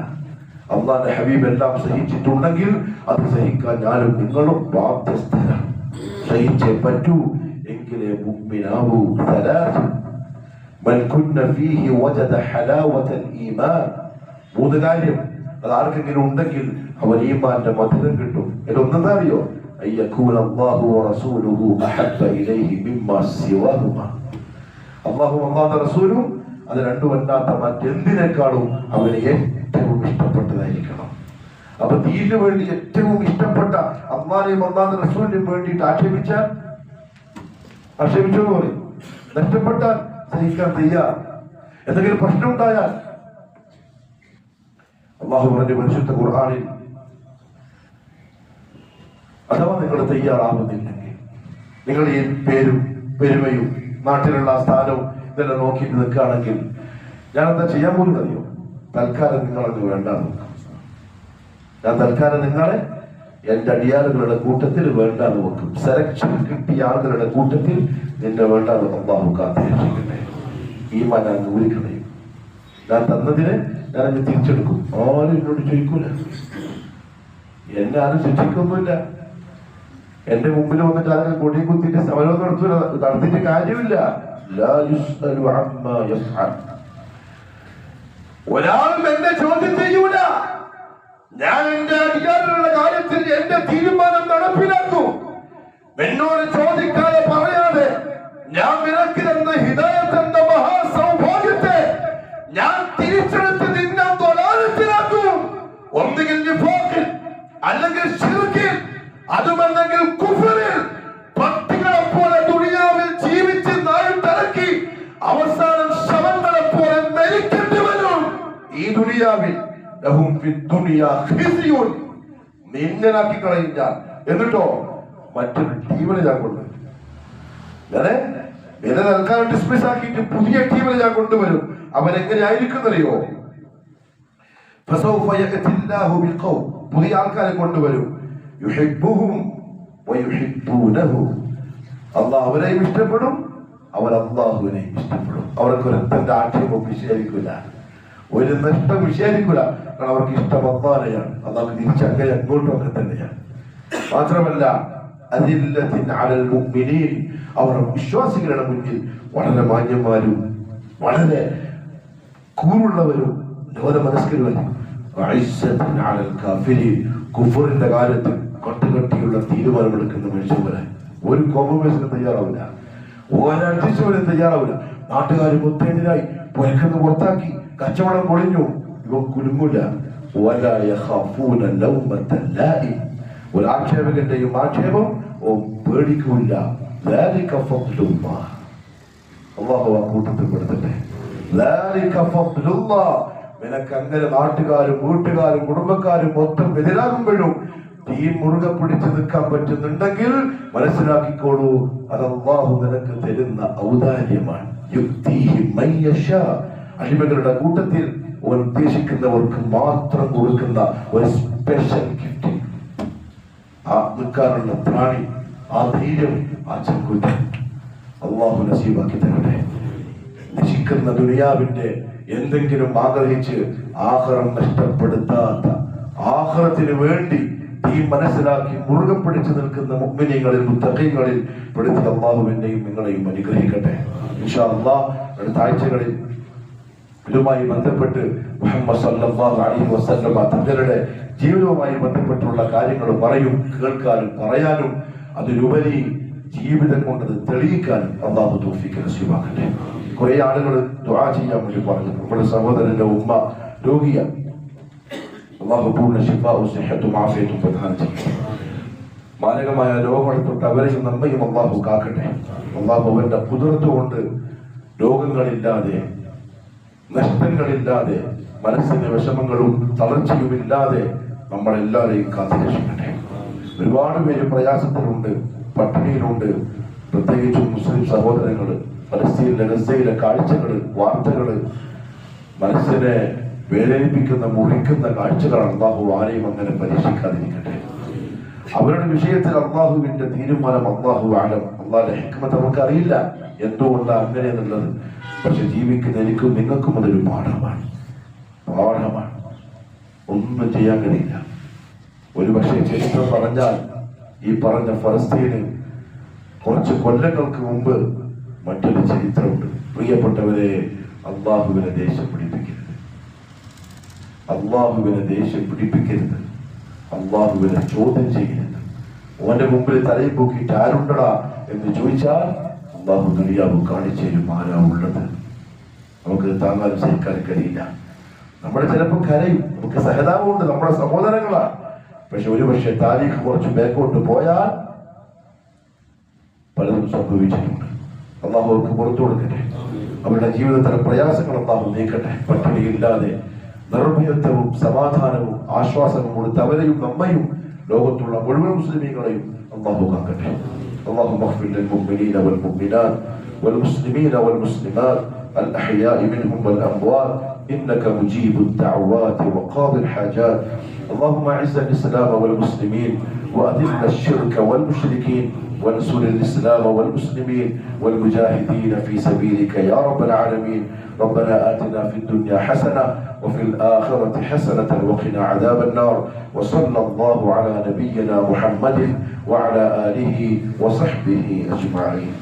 അള്ളാന്റെ ഹബീബ് എല്ലാം സഹിച്ചിട്ടുണ്ടെങ്കിൽ അത് സഹിക്കാൻ ഞാനും നിങ്ങളും ബാധ്യസ്ഥരാണ്. സഹിച്ചേ പറ്റൂ, എങ്കിലേ മുഅ്മിനാവൂ. മൂന്ന് കാര്യം അത് ആർക്കെങ്കിലും ഉണ്ടെങ്കിൽ അവൻ ഈമാന്റെ മധുരം കിട്ടും. ഇതൊന്നെന്താ അറിയോ? അല്ലാഹുവും അല്ലാഹുവിന്റെ റസൂലും അത് രണ്ടുമല്ലാത്ത മറ്റെന്തിനേക്കാളും അവന് ഏറ്റവും ഇഷ്ടപ്പെട്ടതായിരിക്കണം. അപ്പൊ ദീനിനു വേണ്ടി ഏറ്റവും ഇഷ്ടപ്പെട്ട അല്ലാഹുവിനെയും അല്ലാഹുവിന്റെ റസൂലിനും വേണ്ടിയിട്ട് ആക്ഷേപിച്ചെന്ന് പറയും. നഷ്ടപ്പെട്ടാൽ സഹിക്കാൻ തയ്യാർ. എന്തെങ്കിലും പ്രശ്നം ഉണ്ടായാൽ അല്ലാഹു പറഞ്ഞ പരിശുദ്ധ ഖുർആനിൽ, അഥവാ നിങ്ങൾ തയ്യാറാവുന്നില്ലെങ്കിൽ, നിങ്ങൾ ഈ പേരും പെരുമയും നാട്ടിലുള്ള സ്ഥാനവും ഇതെല്ലാം നോക്കിയിട്ട് നിൽക്കുകയാണെങ്കിൽ ഞാൻ എന്താ ചെയ്യാൻ പോലും അറിയോ? തൽക്കാലം നിങ്ങളത് വേണ്ട. ഞാൻ തൽക്കാലം നിങ്ങളെ എന്റെ അടിയാളുകളുടെ കൂട്ടത്തിൽ വേണ്ടാന്ന് വെക്കും. സെലക്ഷൻ കിട്ടിയ ആളുകളുടെ കൂട്ടത്തിൽ നിന്നെ വേണ്ടാന്ന് അല്ലാഹു കാത്തിരക്ഷിക്കട്ടെ. ഈമാൻ ഞാൻ ഊരിക്കളയും. ഞാൻ തന്നതിനെ ഞാനങ്ങ് തിരിച്ചെടുക്കും. ആരും എന്നോട് ചോദിക്കൂല, എന്നെ ആരും ശിക്ഷിക്കൊന്നുമില്ല. എന്റെ മുമ്പിൽ വന്നിട്ട് ആരും കൊടിയും കുത്തിയിട്ട് സമരം നടത്തിയിട്ട് കാര്യമില്ല. ഒരാളും എന്നെ ചോദ്യം ചെയ്യൂല. ഞാൻ എന്റെ അധികാരമുള്ള കാര്യത്തിൽ എന്റെ തീരുമാനം നടപ്പിലാക്കും. എന്നോട് ചോദിക്കാതെ പറയാതെ ഞാൻ നിനക്ക് തന്ന ഹിദായത്ത് എന്ന മഹാസൗഭാഗ്യത്തെ ഞാൻ തിരിച്ചെടുത്ത് നിന്നെ തൊലാലത്തിലാക്കും. ഒന്നുകിൽ നിഫാഖിൽ, അല്ലെങ്കിൽ ശിർക്കിൽ, അതുമല്ലെങ്കിൽ കുഫറിൽ, പട്ടികളെ പോലെ ദുനിയാവിൽ ജീവിച്ച് നാഴിട്ടടക്കി അവസാനം ശവങ്ങളെ പോലെ മരിക്കേണ്ടി വരും. ഈ ദുനിയാവിൽ നിന്നനാക്കി കളയും ഞാൻ. എന്നിട്ടോ മറ്റൊരു ടീമിനെ ഞാൻ കൊണ്ടുവരും. എന്നെ തൽക്കാലം ഡിസ്മിസ് ആക്കിയിട്ട് പുതിയ ടീമിനെ ഞാൻ കൊണ്ടുവരും. അവൻ എങ്ങനെ ആയിരിക്കുന്നറിയോ? പുതിയ ആൾക്കാരെ കൊണ്ടുവരും. അള്ളാഹ് അവരെയും ഇഷ്ടപ്പെടും, അവർ അള്ളാഹുവിനെയും ഇഷ്ടപ്പെടും. അവർക്ക് ഒരുത്തന്റെ ആക്ഷേപം വിഷയിക്കില്ല. ഒരു നഷ്ടം വിഷയിക്കൂല. കാരണം അവർക്ക് ഇഷ്ടം അള്ളാഹയാണ്. അള്ളാഹ് തിരിച്ചങ്ങനെ അങ്ങോട്ടും ഒക്കെ തന്നെയാണ്. മാത്രമല്ല അവർ വിശ്വാസികളുടെ മുന്നിൽ വളരെ മാന്യന്മാരും വളരെ കൂറുള്ളവരും ന്യൂനമനസ്കരുമല്ല. കുഫറിന്റെ കാര്യത്തിൽ കട്ടുകട്ടിയുള്ള തീരുമാനമെടുക്കുന്ന മനുഷ്യന്മാരെ ഒരു കോംപ്രമൈസിന് തയ്യാറാവില്ല, ഒരഡ്ജസ്റ്റ്മെന്റിന് തയ്യാറാവില്ല. നാട്ടുകാർ മൊത്തത്തിനായി പുരക്കുന്ന പുറത്താക്കി കച്ചവടം പൊളിഞ്ഞു, ഇവൻ കുലുങ്ങൂല. ഒരാക്ഷേപകന്റെയും ആക്ഷേപം പേടിക്കൂല. അള്ളാഹു ആ കൂട്ടത്തിൽ പെടുത്തട്ടെ. നിനക്ക് അങ്ങനെ നാട്ടുകാരും വീട്ടുകാരും കുടുംബക്കാരും മൊത്തം എതിരാകുമ്പോഴും തീ മുറുകെ പിടിച്ചു നിൽക്കാൻ പറ്റുന്നുണ്ടെങ്കിൽ മനസ്സിലാക്കിക്കോളൂ, അത് അല്ലാഹു നിനക്ക് തരുന്ന ഔദാര്യമാണ്. അടിമകളുടെ കൂട്ടത്തിൽ ഉദ്ദേശിക്കുന്നവർക്ക് മാത്രം കൊടുക്കുന്ന ഒരു സ്പെഷ്യൽ ഗിഫ്റ്റ്. ആ നിൽക്കാനുള്ള ത്രാണി, ആ ധൈര്യം, ആ ചങ്കൂറ്റം അള്ളാഹു നസീബാക്കി തരട്ടെ. നശിക്കുന്ന ദുനിയാവിന്റെ എന്തെങ്കിലും ആഗ്രഹിച്ച് ആഖിറം നഷ്ടപ്പെടുത്താത്ത, ആഖിറത്തിന് വേണ്ടി ഈ മനസ്സിലാക്കി മുറുകെ പിടിച്ചു നിൽക്കുന്ന മുഅ്മിനീങ്ങളിൽ മുത്തഖീങ്ങളിൽ പെടുത്തി അല്ലാഹു എന്നെയും നിങ്ങളെയും അനുഗ്രഹിക്കട്ടെ. ഇൻഷാ അല്ലാഹ് അടുത്ത ആഴ്ചകളിൽ ഇതുമായി ബന്ധപ്പെട്ട് മുഹമ്മദ് സല്ലല്ലാഹു അലൈഹി വസല്ലം തങ്ങളുടെ ജീവിതവുമായി ബന്ധപ്പെട്ടുള്ള കാര്യങ്ങൾ പറയും, കേൾക്കാനും പറയാനും അതിലുപരി ജീവിതം കൊണ്ടത് തെളിയിക്കാനും അല്ലാഹു തൗഫീഖ് നസീബാക്കട്ടെ. കുറെ ആളുകൾ ദുആ ചെയ്യാൻ വേണ്ടി പറഞ്ഞു. നമ്മുടെ സഹോദരന്റെ ഉമ്മ രോഗിയാണ്. അല്ലാഹു പൂർണ്ണ ശിഫാഉ സിഹ്ഹത്തും ആഫിയത്തും പ്രദാനം ചെയ്യട്ടെ. മാരകമായ രോഗങ്ങൾ തൊട്ട് അവരെയും നമ്മയും അല്ലാഹു കാക്കട്ടെ. അല്ലാഹു അവന്റെ ഖുദ്റത്ത് കൊണ്ട് രോഗങ്ങളില്ലാതെ, നഷ്ടങ്ങളില്ലാതെ, മനസ്സിന് വിഷമങ്ങളും തളർച്ചയുമില്ലാതെ നമ്മളെല്ലാവരെയും കാത്തുരക്ഷിക്കട്ടെ. ഒരുപാട് പേര് പ്രയാസത്തിലുണ്ട്, പട്ടിണിയിലുണ്ട്. പ്രത്യേകിച്ചും മുസ്ലിം സഹോദരങ്ങൾ ഫലസ്തീനിലെ ഗസയിലെ കാഴ്ചകൾ, വാർത്തകൾ മനസ്സിനെ വേദനിപ്പിക്കുന്ന, മുറിക്കുന്ന കാഴ്ചകളാണ്. അല്ലാഹു ആരെയും അങ്ങനെ പരീക്ഷിക്കാതിരിക്കട്ടെ. അവരുടെ വിഷയത്തിൽ അള്ളാഹുവിന്റെ തീരുമാനം അല്ലാഹു ആലം. അള്ളാഹുവിന്റെ ഹിക്മത്ത് നമുക്കറിയില്ല എന്തുകൊണ്ടാണ് അങ്ങനെ എന്നുള്ളത്. പക്ഷെ ജീവിക്കുന്ന എനിക്കും നിങ്ങൾക്കും അതൊരു പാഠമാണ്. ഒന്നും ചെയ്യാൻ കഴിയില്ല. ഒരുപക്ഷെ ചരിത്രം പറഞ്ഞാൽ ഈ പറഞ്ഞ ഫലസ്തീന് കുറച്ച് കൊല്ലങ്ങൾക്ക് മുമ്പ് മറ്റൊരു ചരിത്രമുണ്ട്. പ്രിയപ്പെട്ടവരെ, അള്ളാഹുവിനെ ദേഷ്യം പിടിപ്പിക്കരുത്, അള്ളാഹുവിനെ ദേഷ്യം പിടിപ്പിക്കരുത്, അള്ളാഹുവിനെ ചോദ്യം ചെയ്യരുത്. ഓന്റെ മുമ്പിൽ തലയിൽ പൊക്കിയിട്ട് ആരുണ്ടടാ എന്ന് ചോദിച്ചാൽ അള്ളാഹു ദുനിയാവ് കാണിച്ചു തരും ആരാ ഉള്ളത്. നമുക്ക് താങ്ങാൻ സഹിക്കാൻ കഴിയില്ല. നമ്മൾ ചിലപ്പോൾ കരയും, നമുക്ക് സഹതാപമുണ്ട്, നമ്മുടെ സഹോദരങ്ങളാണ്. പക്ഷെ ഒരുപക്ഷെ താരീഖ് കുറച്ച് ബാക്കോട്ട് പോയാൽ പലതും സംഭവിച്ചിട്ടുണ്ട്. അള്ളാഹു അവർക്ക് പുറത്തു കൊടുക്കട്ടെ. അവരുടെ ജീവിതത്തിലെ പ്രയാസങ്ങൾ അള്ളാഹു നീക്കട്ടെ. പട്ടിണിയില്ലാതെ നിർഭയത്വവും സമാധാനവും ആശ്വാസവും കൊടുത്ത് അവരെയും നമ്മയും ലോകത്തുള്ള മുഴുവൻ മുസ്ലിമീങ്ങളെയും അള്ളാഹു കാക്കട്ടെ. اللهم اغفر للمؤمنين والمؤمنات والمسلمين والمسلمات الأحياء منهم والأموات إنك مجيب الدعوات وقاضي الحاجات. اللهم أعز الإسلام والمسلمين وأذل الشرك والمشركين وانصر الإسلام والمسلمين والمجاهدين في سبيلك يا رب العالمين. ربنا آتنا في الدنيا حسنة وفي الآخرة حسنة وقنا عذاب النار. وصلى الله على نبينا محمد وعلى آله وصحبه أجمعين.